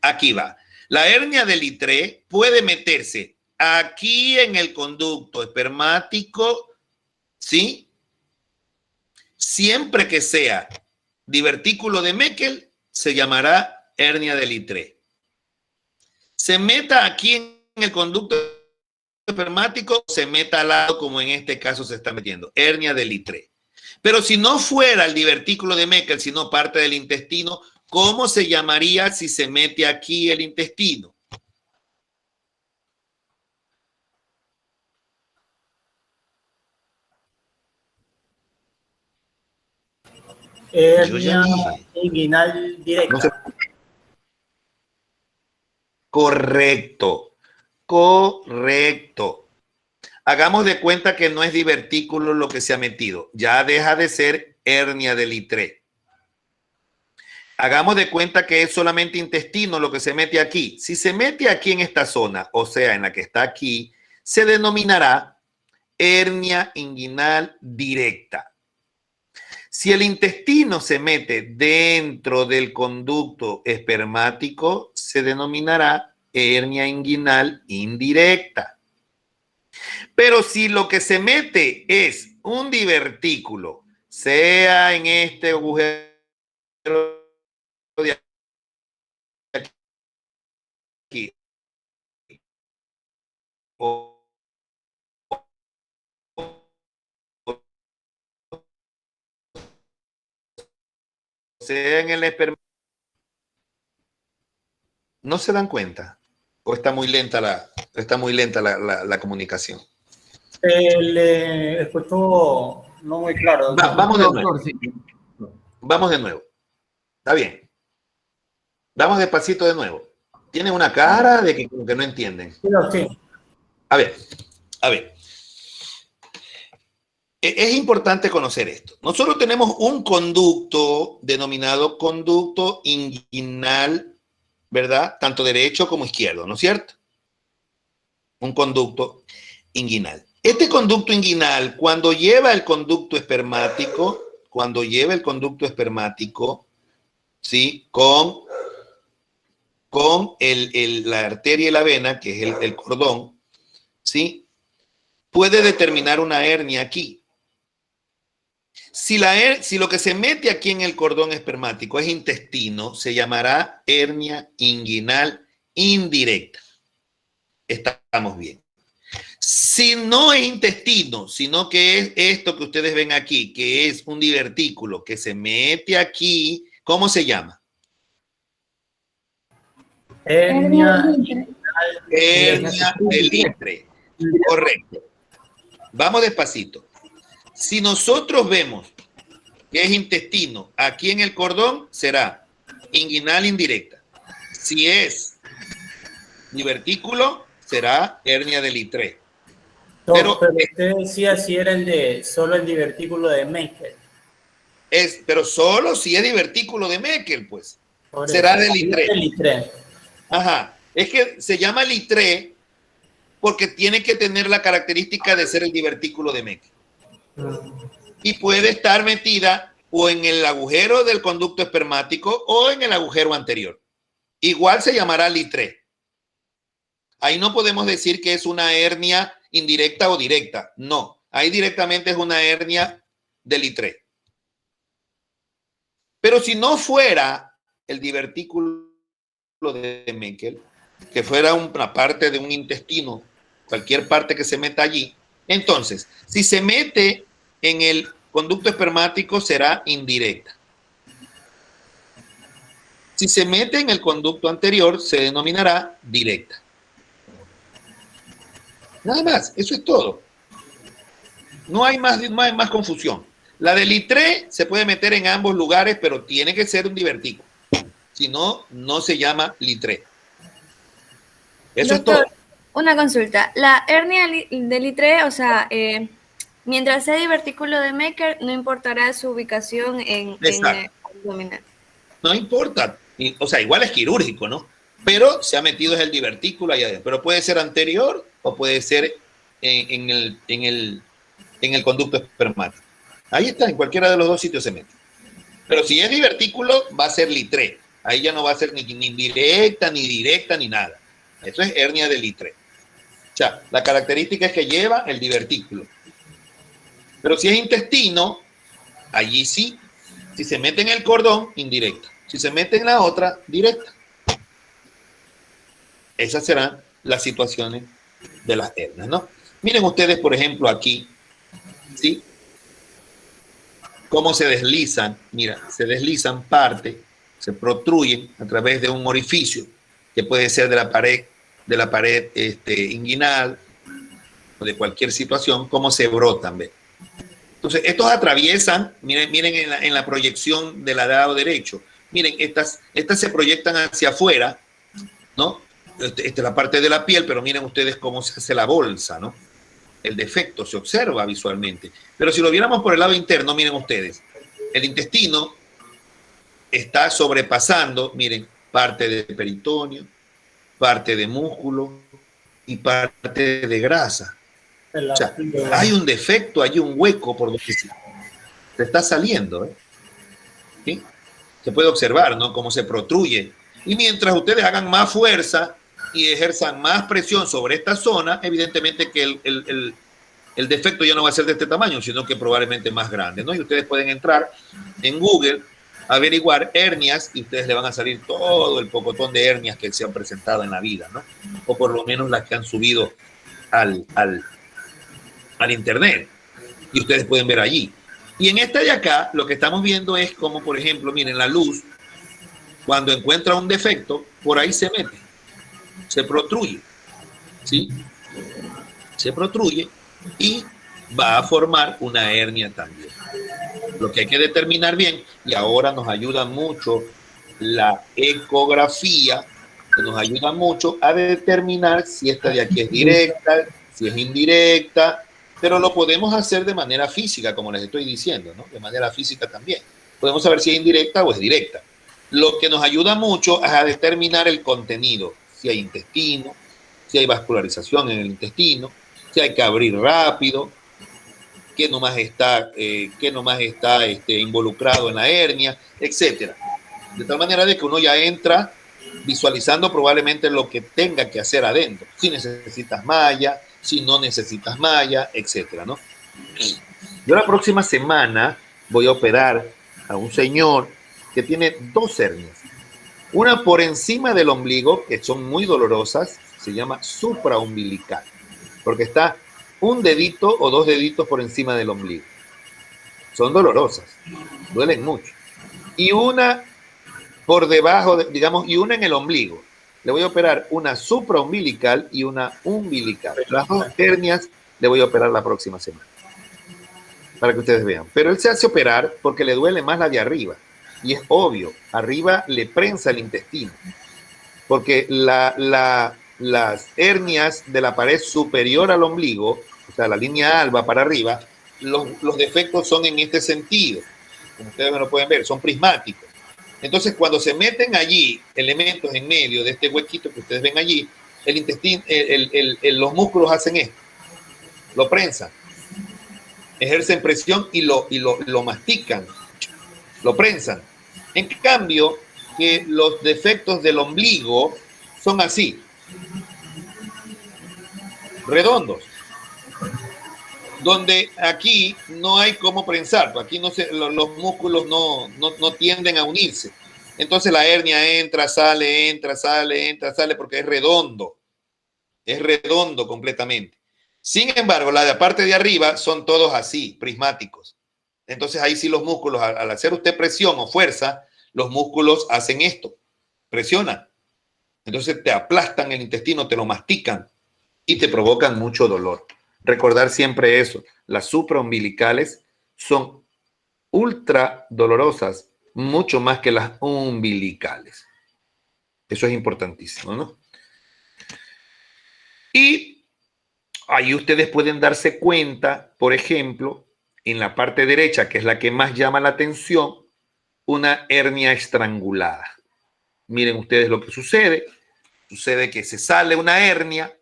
Aquí va. La hernia de Littré puede meterse aquí en el conducto espermático, ¿sí? Siempre que sea divertículo de Meckel, se llamará hernia de Littré. Se meta aquí en el conducto espermático, se meta al lado, como en este caso se está metiendo, hernia de Littré. Pero si no fuera el divertículo de Meckel, sino parte del intestino, ¿cómo se llamaría si se mete aquí el intestino? Hernia inguinal directa. No sé. Correcto. Hagamos de cuenta que no es divertículo lo que se ha metido. Ya deja de ser hernia de Littré. Hagamos de cuenta que es solamente intestino lo que se mete aquí. Si se mete aquí en esta zona, o sea, en la que está aquí, se denominará hernia inguinal directa. Si el intestino se mete dentro del conducto espermático, se denominará hernia inguinal indirecta. Pero si lo que se mete es un divertículo, sea en este agujero de aquí o sea en el esperma, ¿no se dan cuenta? ¿O está muy lenta la comunicación? Le escuchó no muy claro. Vamos de nuevo. Vamos de nuevo. Está bien. Vamos despacito de nuevo. Tienen una cara de que como que no entienden. Sí. A ver. Es importante conocer esto. Nosotros tenemos un conducto denominado conducto inguinal, ¿verdad? Tanto derecho como izquierdo, ¿no es cierto? Un conducto inguinal. Este conducto inguinal, cuando lleva el conducto espermático, ¿sí? Con la arteria y la vena, que es el cordón, ¿sí? Puede determinar una hernia aquí. Si lo que se mete aquí en el cordón espermático es intestino, se llamará hernia inguinal indirecta. Estamos bien. Si no es intestino, sino que es esto que ustedes ven aquí, que es un divertículo que se mete aquí, ¿cómo se llama? Hernia Hernia del litre. Correcto. Vamos despacito. Si nosotros vemos que es intestino aquí en el cordón, será inguinal indirecta. Si es divertículo, será hernia del litre. No, Pero usted decía si era solo el divertículo de Meckel. pero solo si es divertículo de Meckel, pues. Por Será eso, del litre. del litre. Ajá. Es que se llama litre porque tiene que tener la característica de ser el divertículo de Meckel. Y puede estar metida o en el agujero del conducto espermático o en el agujero anterior. Igual se llamará litre. Ahí no podemos decir que es una hernia indirecta o directa. No, ahí directamente es una hernia de litre. Pero si no fuera el divertículo de Meckel, que fuera una parte de un intestino, cualquier parte que se meta allí, entonces, si se mete en el conducto espermático, será indirecta. Si se mete en el conducto anterior, se denominará directa. Nada más, eso es todo. No hay más confusión. La del litre se puede meter en ambos lugares, pero tiene que ser un divertículo. Si no, no se llama litre. Eso Doctor, es todo. una consulta. La hernia de litre, o sea, mientras sea divertículo de Meckel, no importará su ubicación en el abdominal. No importa. O sea, igual es quirúrgico, ¿no? Pero se ha metido es el divertículo allá adentro. Pero puede ser anterior o puede ser en el conducto espermático. Ahí está, en cualquiera de los dos sitios se mete. Pero si es divertículo, va a ser litre. Ahí ya no va a ser ni directa, ni nada. Eso es hernia de litre. O sea, la característica es que lleva el divertículo. Pero si es intestino, allí sí. Si se mete en el cordón, indirecta. Si se mete en la otra, directa. Esas serán las situaciones de las hernias, ¿no? Miren ustedes, por ejemplo, aquí, ¿sí? Cómo se deslizan. Mira, se deslizan parte, se protruyen a través de un orificio que puede ser de la pared inguinal o de cualquier situación, cómo se brotan, ¿ve? Entonces, estos atraviesan, miren en la proyección del lado derecho, miren, estas se proyectan hacia afuera, ¿no? Esta es la parte de la piel, pero miren ustedes cómo se hace la bolsa, ¿no? El defecto se observa visualmente. Pero si lo viéramos por el lado interno, miren ustedes, el intestino está sobrepasando, miren, parte de peritoneo, parte de músculo y parte de grasa. O sea, hay un defecto, hay un hueco por donde se está saliendo, ¿eh? ¿Sí? Se puede observar, ¿no? Cómo se protruye. Y mientras ustedes hagan más fuerza y ejerzan más presión sobre esta zona, evidentemente que el defecto ya no va a ser de este tamaño, sino que probablemente más grande, ¿no? Y ustedes pueden entrar en Google, averiguar hernias, y ustedes le van a salir todo el pocotón de hernias que se han presentado en la vida, ¿no? O por lo menos las que han subido al internet. Y ustedes pueden ver allí. Y en esta de acá, lo que estamos viendo es como, por ejemplo, miren, la luz, cuando encuentra un defecto, por ahí se mete, se protruye, ¿sí? Se protruye y va a formar una hernia también. Lo que hay que determinar bien, y ahora nos ayuda mucho la ecografía, que nos ayuda mucho a determinar si esta de aquí es directa, si es indirecta, pero lo podemos hacer de manera física, como les estoy diciendo, ¿no? De manera física también. Podemos saber si es indirecta o es directa. Lo que nos ayuda mucho es a determinar el contenido, si hay intestino, si hay vascularización en el intestino, si hay que abrir rápido, qué nomás está involucrado en la hernia, etcétera. De tal manera de que uno ya entra visualizando probablemente lo que tenga que hacer adentro. Si necesitas malla, si no necesitas malla, etcétera, ¿no? Yo la próxima semana voy a operar a un señor que tiene 2 hernias. Una por encima del ombligo, que son muy dolorosas, se llama supraumbilical, porque está un dedito o 2 deditos por encima del ombligo. Son dolorosas, duelen mucho. Y una por debajo, digamos, y una en el ombligo. le voy a operar una supraumbilical y una umbilical. Las dos hernias le voy a operar la próxima semana, para que ustedes vean. Pero él se hace operar porque le duele más la de arriba. Y es obvio, arriba le prensa el intestino. Porque las hernias de la pared superior al ombligo, o sea, la línea alba para arriba, los defectos son en este sentido. Como ustedes me lo pueden ver, son prismáticos. Entonces, cuando se meten allí elementos en medio de este huequito que ustedes ven allí, el intestino, los músculos hacen esto, lo prensan, ejercen presión y lo mastican, lo prensan. En cambio, que los defectos del ombligo son así, redondos, donde aquí no hay cómo prensar, aquí no los músculos no tienden a unirse. Entonces la hernia entra, sale, porque es redondo completamente. Sin embargo, la de la parte de arriba son todos así, prismáticos. Entonces ahí sí los músculos, al hacer usted presión o fuerza, los músculos hacen esto, presionan. Entonces te aplastan el intestino, te lo mastican y te provocan mucho dolor. Recordar siempre eso, las supraumbilicales son ultra dolorosas, mucho más que las umbilicales. Eso es importantísimo, ¿no? Y ahí ustedes pueden darse cuenta, por ejemplo, en la parte derecha, que es la que más llama la atención, una hernia estrangulada. Miren ustedes lo que sucede. Sucede que se sale una hernia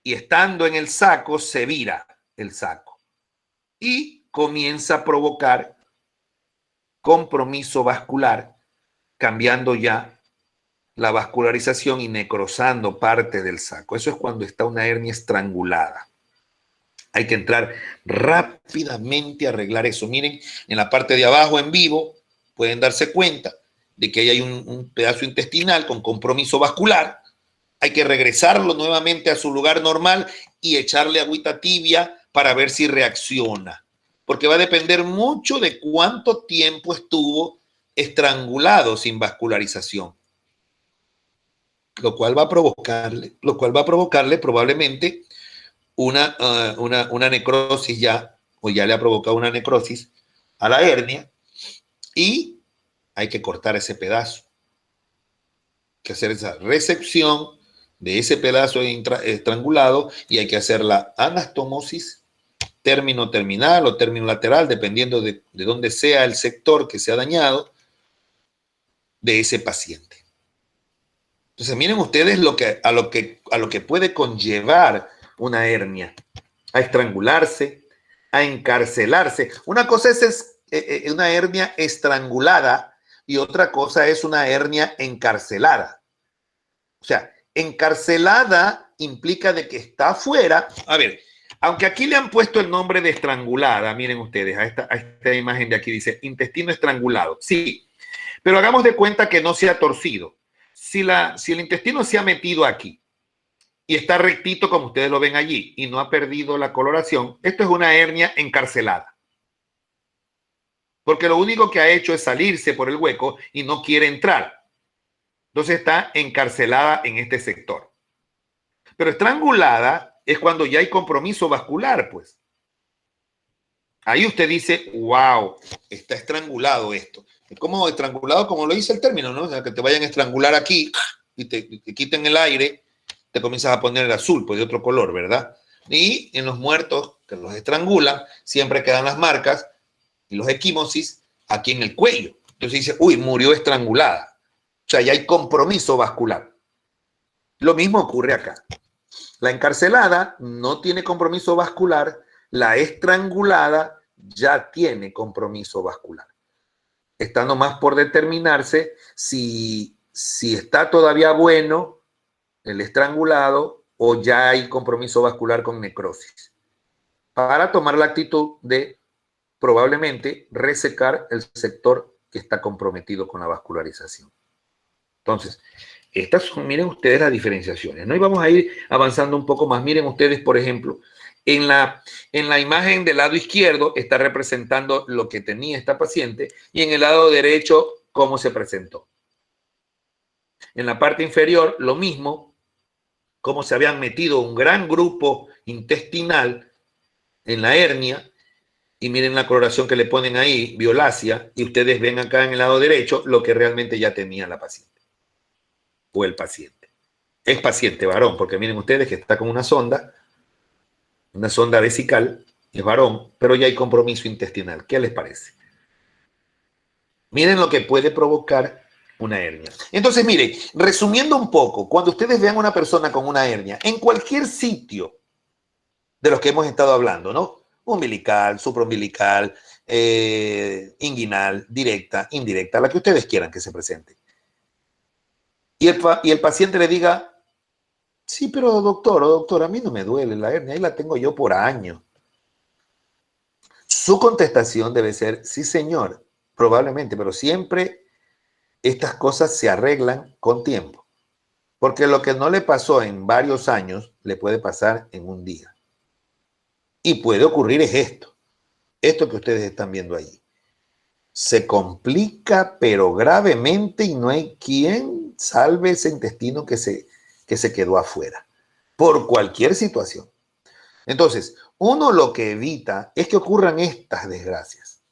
y estando en el saco se vira el saco y comienza a provocar compromiso vascular, cambiando ya la vascularización y necrosando parte del saco. Eso es cuando está una hernia estrangulada. Hay que entrar rápidamente a arreglar eso. Miren, en la parte de abajo en vivo pueden darse cuenta de que ahí hay un pedazo intestinal con compromiso vascular. Hay que regresarlo nuevamente a su lugar normal y echarle agüita tibia para ver si reacciona. Porque va a depender mucho de cuánto tiempo estuvo estrangulado sin vascularización. Lo cual va a provocarle probablemente una necrosis ya, o ya le ha provocado una necrosis a la hernia y hay que cortar ese pedazo. Hay que hacer esa resección de ese pedazo estrangulado y hay que hacer la anastomosis término terminal o término lateral, dependiendo de dónde sea el sector que se ha dañado de ese paciente. Entonces, miren ustedes a lo que puede conllevar una hernia, a estrangularse, a encarcelarse. Una cosa es una hernia estrangulada y otra cosa es una hernia encarcelada. O sea, encarcelada implica de que está afuera. A ver, aunque aquí le han puesto el nombre de estrangulada, miren ustedes, a esta imagen de aquí dice intestino estrangulado. Sí, pero hagamos de cuenta que no se ha torcido. Si el intestino se ha metido aquí y está rectito como ustedes lo ven allí y no ha perdido la coloración, esto es una hernia encarcelada. Porque lo único que ha hecho es salirse por el hueco y no quiere entrar. Entonces está encarcelada en este sector. Pero estrangulada es cuando ya hay compromiso vascular, pues. Ahí usted dice, wow, está estrangulado esto. Es como estrangulado, como lo dice el término, ¿no? O sea, que te vayan a estrangular aquí y te quiten el aire, te comienzas a poner el azul, pues de otro color, ¿verdad? Y en los muertos que los estrangulan, siempre quedan las marcas y los equimosis aquí en el cuello. Entonces dice, uy, murió estrangulada. O sea, ya hay compromiso vascular. Lo mismo ocurre acá. La encarcelada no tiene compromiso vascular, la estrangulada ya tiene compromiso vascular. Está nomás por determinarse si está todavía bueno el estrangulado o ya hay compromiso vascular con necrosis. Para tomar la actitud de probablemente resecar el sector que está comprometido con la vascularización. Entonces, estas son, miren ustedes las diferenciaciones, ¿no? Y vamos a ir avanzando un poco más. Miren ustedes, por ejemplo, en la imagen del lado izquierdo está representando lo que tenía esta paciente y en el lado derecho cómo se presentó. en la parte inferior, lo mismo, como se habían metido un gran grupo intestinal en la hernia, y miren la coloración que le ponen ahí, violácea, y ustedes ven acá en el lado derecho lo que realmente ya tenía la paciente, o el paciente. Es paciente varón, porque miren ustedes que está con una sonda vesical, es varón, pero ya hay compromiso intestinal. ¿Qué les parece? Miren lo que puede provocar una hernia. Entonces, miren, resumiendo un poco, cuando ustedes vean a una persona con una hernia, en cualquier sitio de los que hemos estado hablando, ¿no? Umbilical, supraumbilical, inguinal, directa, indirecta, la que ustedes quieran que se presente. Y el paciente le diga, sí, pero doctor o doctora, a mí no me duele la hernia, ahí la tengo yo por años. Su contestación debe ser, sí señor, probablemente, pero siempre estas cosas se arreglan con tiempo. Porque lo que no le pasó en varios años, le puede pasar en un día. Y puede ocurrir es esto que ustedes están viendo ahí. Se complica, pero gravemente, y no hay quien salve ese intestino que se quedó afuera, por cualquier situación. Entonces, uno lo que evita es que ocurran estas desgracias.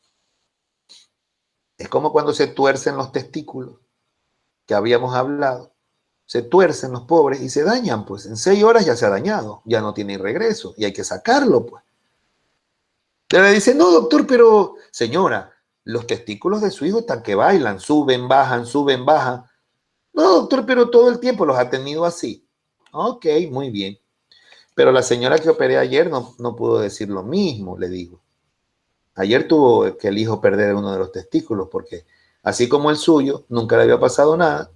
Es como cuando se tuercen los testículos, que habíamos hablado. Se tuercen los pobres y se dañan, pues en 6 horas ya se ha dañado, ya no tiene regreso y hay que sacarlo, pues. Le dice, no, doctor, pero señora, los testículos de su hijo están que bailan, suben, bajan, suben, bajan. No, doctor, pero todo el tiempo los ha tenido así. Ok, muy bien. Pero la señora que operé ayer no pudo decir lo mismo, le digo. Ayer tuvo que el hijo perder uno de los testículos porque así como el suyo, nunca le había pasado nada,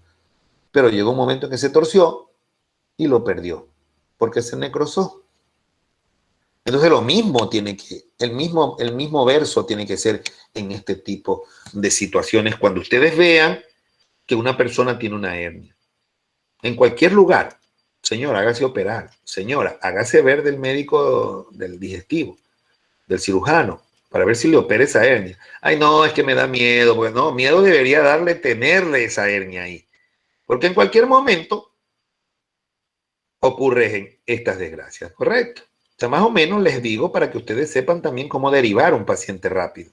pero llegó un momento en que se torció y lo perdió porque se necrosó. Entonces lo mismo el mismo verso tiene que ser en este tipo de situaciones cuando ustedes vean que una persona tiene una hernia. En cualquier lugar, señora, hágase operar. Señora, hágase ver del médico del digestivo, del cirujano, para ver si le opera esa hernia. Ay, no, es que me da tenerle esa hernia ahí. Porque en cualquier momento ocurren estas desgracias, ¿correcto? O sea, más o menos les digo para que ustedes sepan también cómo derivar un paciente rápido.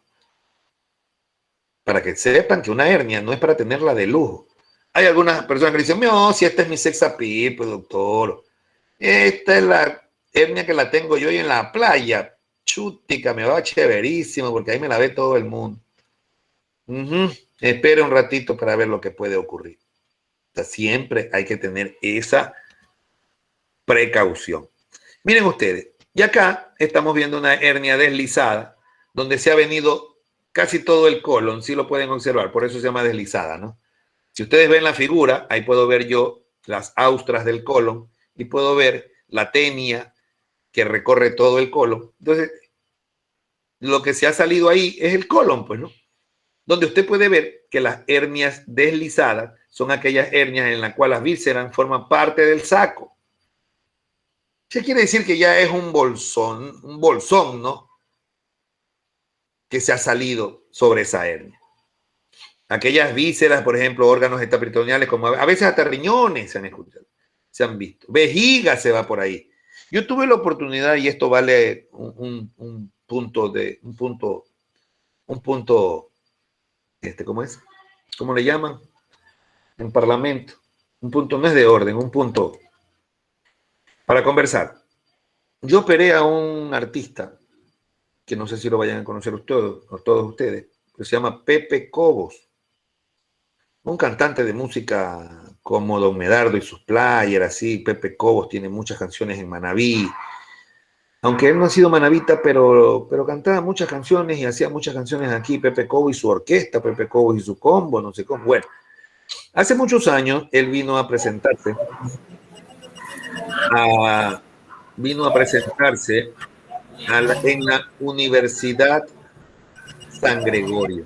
Para que sepan que una hernia no es para tenerla de lujo. Hay algunas personas que dicen, no, si esta es mi sex appeal, pues doctor, esta es la hernia que la tengo yo en la playa. Chútica, me va chéverísimo porque ahí me la ve todo el mundo. Espera un ratito para ver lo que puede ocurrir. O sea, siempre hay que tener esa precaución. Miren ustedes, y acá estamos viendo una hernia deslizada donde se ha venido casi todo el colon, sí lo pueden observar, por eso se llama deslizada, ¿no? Si ustedes ven la figura, ahí puedo ver yo las austras del colon y puedo ver la tenia que recorre todo el colon. Entonces, lo que se ha salido ahí es el colon, pues, ¿no? Donde usted puede ver que las hernias deslizadas son aquellas hernias en las cuales las vísceras forman parte del saco. ¿Qué quiere decir? Que ya es un bolsón, ¿no? Que se ha salido sobre esa hernia. Aquellas vísceras, por ejemplo, órganos extraperitoneales, como a veces hasta riñones se han escuchado, se han visto. Vejiga se va por ahí. Yo tuve la oportunidad, y esto vale un punto, ¿cómo es? ¿Cómo le llaman? En parlamento. Un punto no es de orden, un punto para conversar. Yo operé a un artista, que no sé si lo vayan a conocer ustedes, o todos ustedes, que se llama Pepe Cobos. Un cantante de música como Don Medardo y sus players, así. Pepe Cobos tiene muchas canciones en Manabí. Aunque él no ha sido manabita, pero cantaba muchas canciones y hacía muchas canciones aquí. Pepe Cobos y su orquesta, Pepe Cobos y su combo, no sé cómo. Bueno, hace muchos años él vino a presentarse en la Universidad San Gregorio.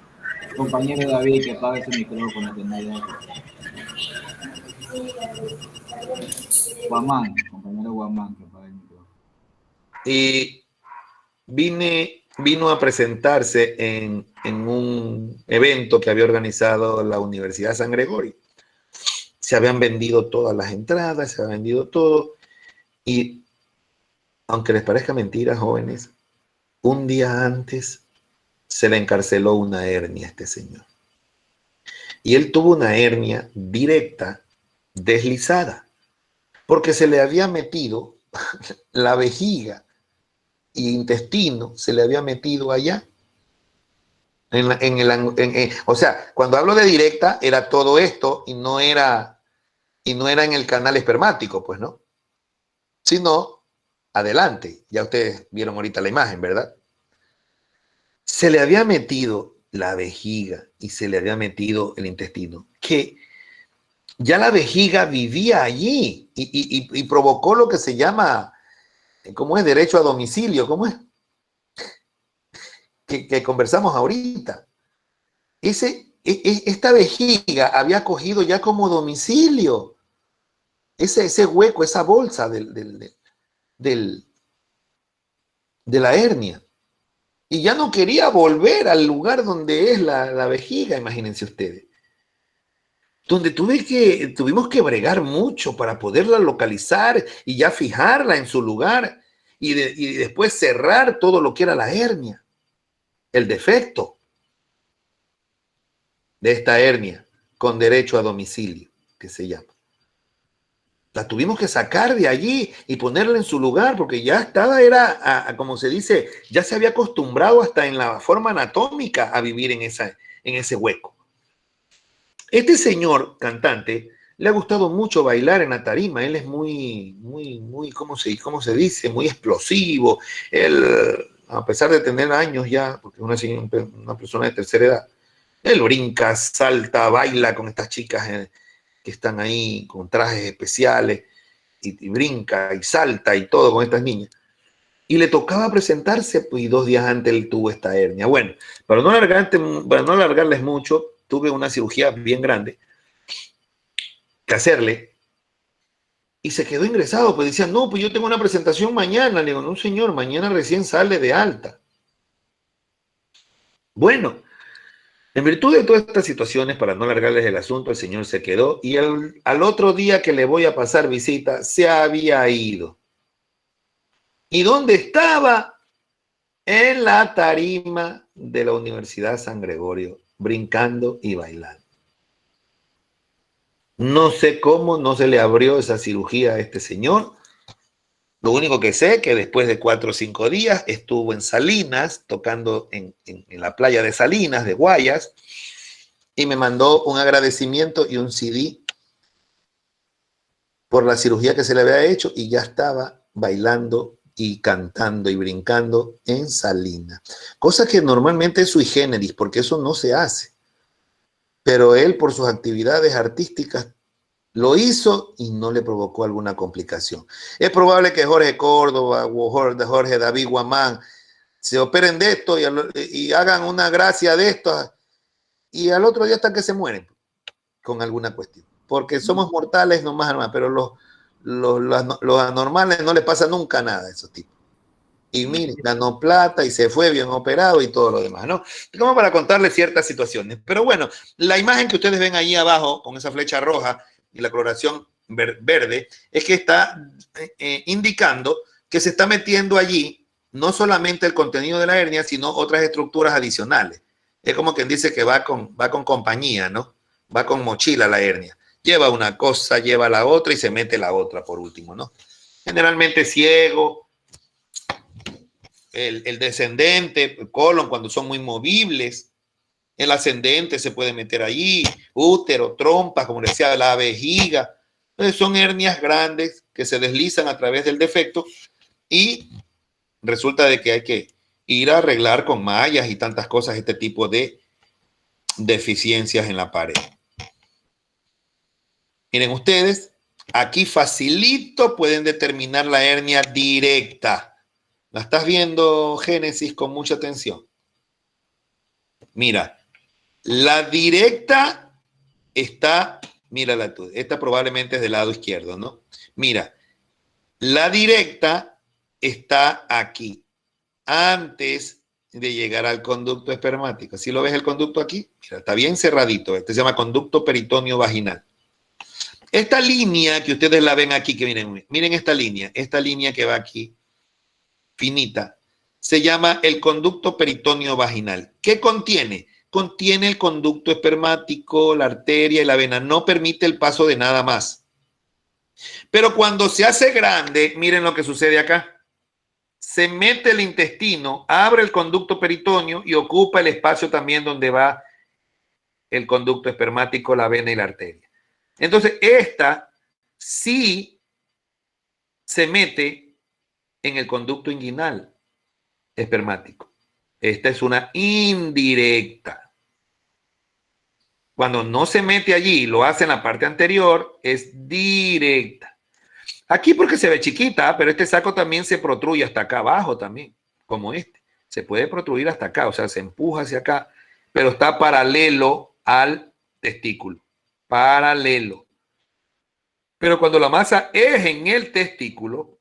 Compañero David, que apague su micrófono. Que no haya... Guamán, compañero Guamán, que apague el micrófono. Y vino a presentarse en un evento que había organizado la Universidad San Gregorio. se habían vendido todas las entradas, se había vendido todo. Y aunque les parezca mentira, jóvenes, un día antes se le encarceló una hernia a este señor. Y él tuvo una hernia directa, deslizada, porque se le había metido la vejiga y intestino, se le había metido allá. O sea, cuando hablo de directa, era todo esto y no era en el canal espermático, pues, ¿no? Sino adelante. Ya ustedes vieron ahorita la imagen, ¿verdad? Se le había metido la vejiga y se le había metido el intestino, que ya la vejiga vivía allí y provocó lo que se llama, ¿cómo es? Derecho a domicilio, ¿cómo es? Que conversamos ahorita. Esta vejiga había cogido ya como domicilio ese hueco, esa bolsa de la hernia. Y ya no quería volver al lugar donde es la vejiga, imagínense ustedes. Donde tuvimos que bregar mucho para poderla localizar y ya fijarla en su lugar y después cerrar todo lo que era la hernia, el defecto de esta hernia con derecho a domicilio, que se llama. La tuvimos que sacar de allí y ponerla en su lugar porque ya estaba, como se dice, ya se había acostumbrado hasta en la forma anatómica a vivir en ese hueco. Este señor cantante le ha gustado mucho bailar en la tarima. Él es muy, ¿cómo se dice? Muy explosivo. Él, a pesar de tener años ya, porque es una persona de tercera edad, él brinca, salta, baila con estas chicas que están ahí con trajes especiales y brinca y salta y todo con estas niñas. Y le tocaba presentarse, pues, y 2 días antes él tuvo esta hernia. Bueno, para no alargarles mucho, tuve una cirugía bien grande que hacerle y se quedó ingresado. Pues decían, no, pues yo tengo una presentación mañana. Le digo, no, señor, mañana recién sale de alta. Bueno, en virtud de todas estas situaciones, para no alargarles el asunto, el señor se quedó y al otro día que le voy a pasar visita, se había ido. ¿Y dónde estaba? En la tarima de la Universidad San Gregorio, brincando y bailando. No sé cómo no se le abrió esa cirugía a este señor. Lo único que sé es que después de 4 o 5 días estuvo en Salinas, tocando en la playa de Salinas, de Guayas, y me mandó un agradecimiento y un CD por la cirugía que se le había hecho y ya estaba bailando y cantando y brincando en Salinas. Cosa que normalmente es sui generis, porque eso no se hace. Pero él, por sus actividades artísticas, lo hizo y no le provocó alguna complicación. Es probable que Jorge Córdoba o Jorge David Guamán se operen de esto y hagan una gracia de esto y al otro día hasta que se mueren con alguna cuestión. Porque somos mortales nomás, pero los anormales no les pasa nunca nada a esos tipos. Y miren, ganó plata y se fue bien operado y todo lo demás, ¿no? Como para contarles ciertas situaciones. Pero bueno, la imagen que ustedes ven ahí abajo con esa flecha roja y la coloración verde es que está indicando que se está metiendo allí no solamente el contenido de la hernia, sino otras estructuras adicionales. Es como quien dice que va con compañía, ¿no? Va con mochila la hernia. Lleva una cosa, lleva la otra y se mete la otra por último, ¿no? Generalmente ciego, el descendente, el colon, cuando son muy movibles, el ascendente se puede meter allí, útero, trompa, como decía, la vejiga. Entonces son hernias grandes que se deslizan a través del defecto y resulta de que hay que ir a arreglar con mallas y tantas cosas este tipo de deficiencias en la pared. Miren ustedes, aquí facilito pueden determinar la hernia directa. ¿La estás viendo, Génesis, con mucha atención? Mira, la directa está, mírala tú, esta probablemente es del lado izquierdo, ¿no? Mira, la directa está aquí, antes de llegar al conducto espermático. ¿Sí lo ves el conducto aquí? Mira, está bien cerradito, este se llama conducto peritoneo vaginal. Esta línea que ustedes la ven aquí, que miren esta línea que va aquí, finita, se llama el conducto peritoneo vaginal. ¿Qué contiene? Contiene el conducto espermático, la arteria y la vena. No permite el paso de nada más. Pero cuando se hace grande, miren lo que sucede acá. Se mete el intestino, abre el conducto peritoneo y ocupa el espacio también donde va el conducto espermático, la vena y la arteria. Entonces, esta sí se mete en el conducto inguinal espermático. Esta es una indirecta. Cuando no se mete allí, lo hace en la parte anterior, es directa. Aquí porque se ve chiquita, pero este saco también se protruye hasta acá abajo también, como este. Se puede protruir hasta acá, o sea, se empuja hacia acá, pero está paralelo al testículo. Paralelo. Pero cuando la masa es en el testículo,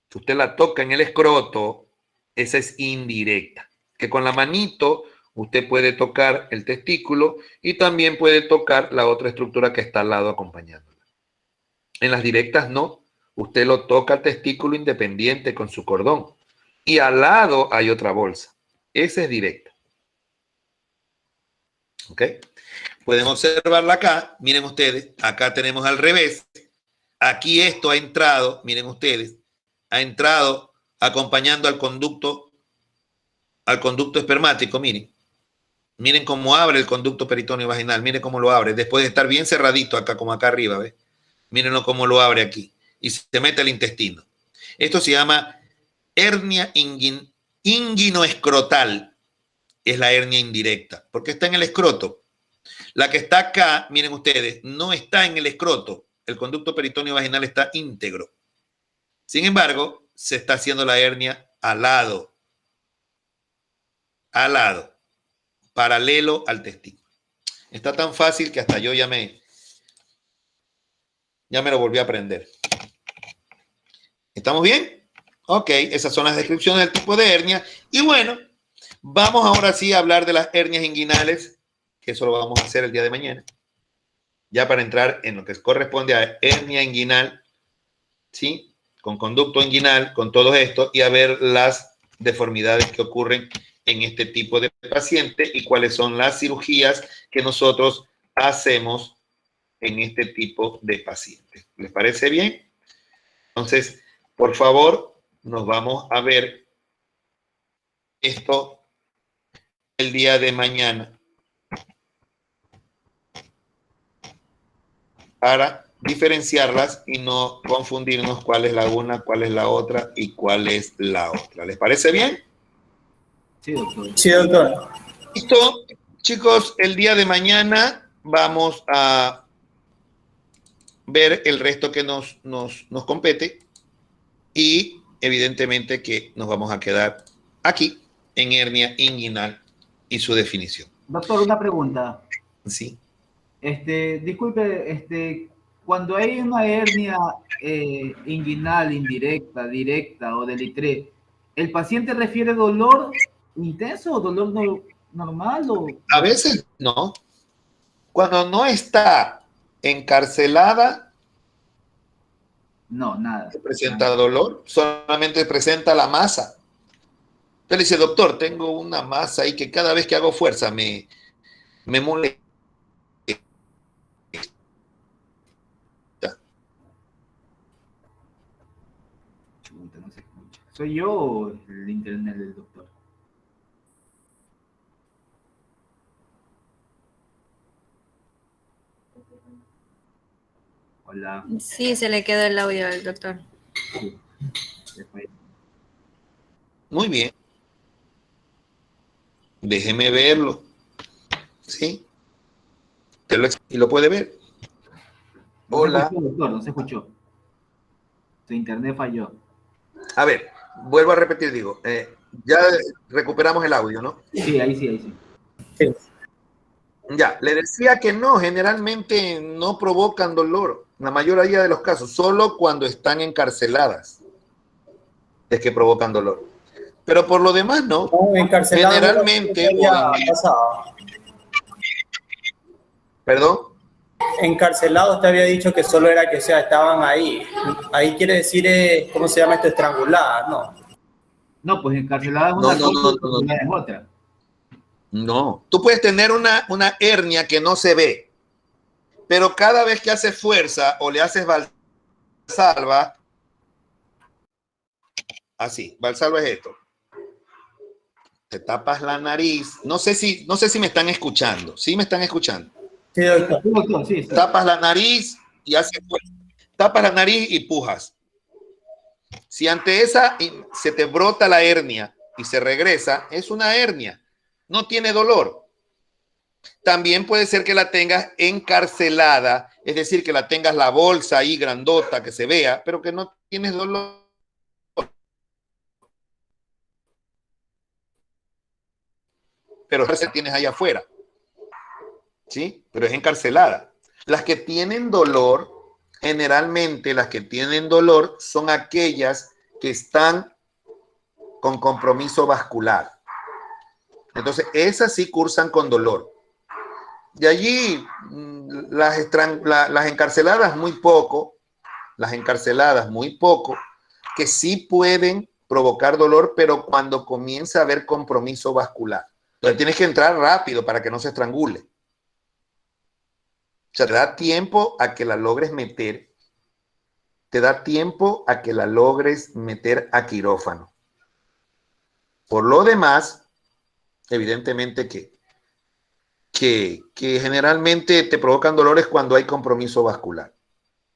si usted la toca en el escroto, esa es indirecta. Que con la manito usted puede tocar el testículo y también puede tocar la otra estructura que está al lado acompañándola. En las directas no. Usted lo toca al testículo independiente con su cordón. Y al lado hay otra bolsa. Esa es directa. ¿Ok? Pueden observarla acá. Miren ustedes. Acá tenemos al revés. Aquí esto ha entrado, miren ustedes, ha entrado acompañando al conducto espermático. Miren cómo abre el conducto peritoneo vaginal. Miren cómo lo abre. Después de estar bien cerradito acá, como acá arriba, ¿ves? Mírenlo cómo lo abre aquí. Y se mete al intestino. Esto se llama hernia inguinoescrotal. Es la hernia indirecta, porque está en el escroto. La que está acá, miren ustedes, no está en el escroto. El conducto peritoneo vaginal está íntegro. Sin embargo, se está haciendo la hernia al lado, paralelo al testículo. Está tan fácil que hasta yo ya me lo volví a aprender. ¿Estamos bien? Ok, esas son las descripciones del tipo de hernia. Y bueno, vamos ahora sí a hablar de las hernias inguinales, que eso lo vamos a hacer el día de mañana. Ya para entrar en lo que corresponde a hernia inguinal, ¿sí? Con conducto inguinal, con todo esto, y a ver las deformidades que ocurren en este tipo de paciente y cuáles son las cirugías que nosotros hacemos en este tipo de pacientes. ¿Les parece bien? Entonces, por favor, nos vamos a ver esto el día de mañana para diferenciarlas y no confundirnos cuál es la una, cuál es la otra y cuál es la otra. ¿Les parece bien? Sí, doctor. Sí, doctor. Listo, chicos, el día de mañana vamos a ver el resto que nos compete y evidentemente que nos vamos a quedar aquí en hernia inguinal y su definición. Doctor, una pregunta. Sí. Disculpe, cuando hay una hernia inguinal, indirecta, directa o del litré, ¿el paciente refiere dolor intenso o dolor normal? A veces no. Cuando no está encarcelada, no, nada. presenta dolor, solamente presenta la masa. Usted le dice, doctor, tengo una masa ahí que cada vez que hago fuerza me molesta. No se escucha. ¿Soy yo o el internet del doctor? Hola. Sí, se le quedó el audio al doctor. Sí. Muy bien. Déjeme verlo. ¿Sí? Y lo puede ver. Hola. No se escuchó, doctor, no se escuchó. Su internet falló. A ver, vuelvo a repetir, digo. Ya recuperamos el audio, ¿no? Sí, ahí sí. Sí. Ya, le decía que no, generalmente no provocan dolor. La mayoría de los casos, solo cuando están encarceladas es que provocan dolor. Pero por lo demás, no. Encarcelado, generalmente. ya pasado. ¿Perdón? encarcelados te había dicho que solo era que, o sea, estaban ahí. Ahí quiere decir, ¿cómo se llama esto? Estrangulada, ¿no? No, pues encarcelada es No, una no, cosa no, y no, no. estrangulada es otra. No. Tú puedes tener una hernia que no se ve, pero cada vez que haces fuerza o le haces valsalva, así, valsalva es esto. Te tapas la nariz. No sé si me están escuchando. ¿Sí me están escuchando? Sí, doctor. Sí, doctor, sí, sí. Tapas la nariz y haces fuerza. Tapas la nariz y pujas. Si ante esa se te brota la hernia y se regresa, es una hernia. No tiene dolor. También puede ser que la tengas encarcelada, es decir, que la tengas la bolsa ahí grandota, que se vea, pero que no tienes dolor. Pero tienes ahí afuera. ¿Sí? Pero es encarcelada. Las que tienen dolor, generalmente las que tienen dolor son aquellas que están con compromiso vascular. Entonces, esas sí cursan con dolor. De allí, las encarceladas muy poco, que sí pueden provocar dolor, pero cuando comienza a haber compromiso vascular. Entonces, tienes que entrar rápido para que no se estrangule. O sea, te da tiempo a que la logres meter. Te da tiempo a que la logres meter a quirófano. Por lo demás, evidentemente que generalmente te provocan dolores cuando hay compromiso vascular.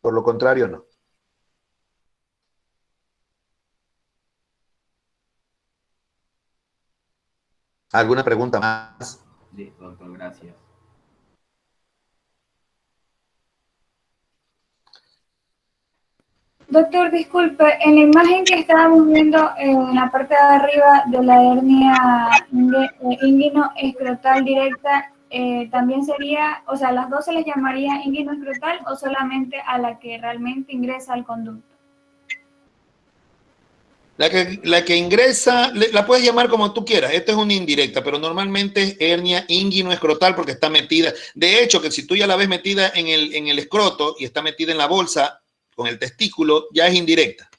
Por lo contrario, no. ¿Alguna pregunta más? Listo, doctor, gracias. Doctor, disculpe, en la imagen que estábamos viendo en la parte de arriba de la hernia inguino-escrotal directa, también sería, o sea, ¿las dos se les llamaría inguino-escrotal o solamente a la que realmente ingresa al conducto? La que ingresa, la puedes llamar como tú quieras. Esta es una indirecta, pero normalmente es hernia inguino-escrotal porque está metida. De hecho, que si tú ya la ves metida en el escroto y está metida en la bolsa con el testículo, ya es indirecta.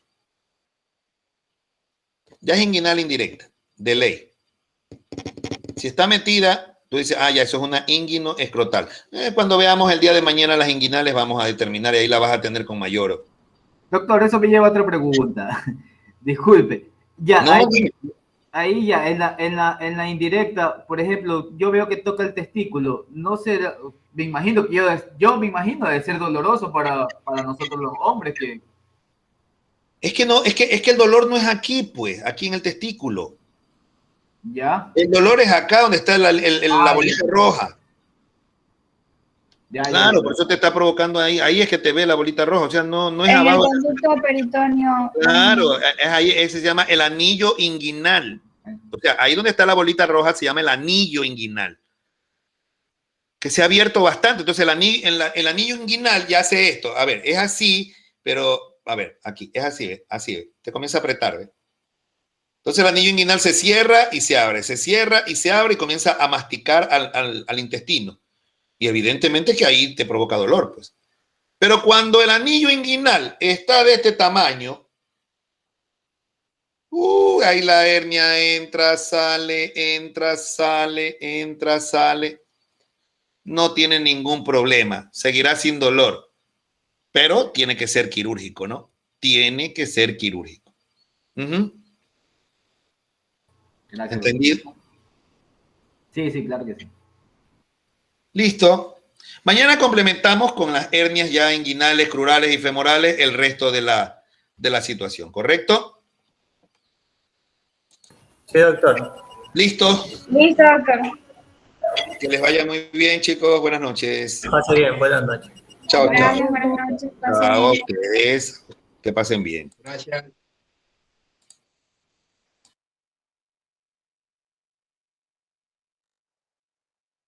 Ya es inguinal indirecta, de ley. Si está metida, tú dices, ya, eso es una inguino-escrotal. Cuando veamos el día de mañana las inguinales, vamos a determinar y ahí la vas a tener con mayor. Doctor, eso me lleva a otra pregunta. Disculpe. Ya, No, ahí ya, en la indirecta, por ejemplo, yo veo que toca el testículo. No sé, me imagino que yo me imagino de ser doloroso para nosotros los hombres que... Es que no, es que el dolor no es aquí, pues, aquí en el testículo. ¿Ya? El dolor es acá donde está la bolita roja. Ya, Claro, por eso te está provocando ahí es que te ve la bolita roja, o sea, no es en abajo. el conducto peritoneo. Claro, es ahí, ese se llama el anillo inguinal. O sea, ahí donde está la bolita roja se llama el anillo inguinal. Que se ha abierto bastante. Entonces el anillo inguinal ya hace esto. A ver, es así, pero, a ver, aquí, es así, así. Te comienza a apretar, ¿ves? Entonces el anillo inguinal se cierra y se abre, se cierra y se abre y comienza a masticar al intestino. Y evidentemente que ahí te provoca dolor, pues. Pero cuando el anillo inguinal está de este tamaño, ahí la hernia entra, sale, entra, sale, entra, sale. No tiene ningún problema, seguirá sin dolor, pero tiene que ser quirúrgico, ¿no? Tiene que ser quirúrgico. Gracias. ¿Entendido? Sí, claro que sí. Listo. Mañana complementamos con las hernias ya inguinales, crurales y femorales el resto de la situación, ¿correcto? Sí, doctor. ¿Listo? Listo, doctor. Que les vaya muy bien, chicos. Buenas noches. Pase bien, buenas noches. Chao, chao. Gracias, buenas noches. Pasen Chao a bien. ustedes. Que pasen bien. Gracias.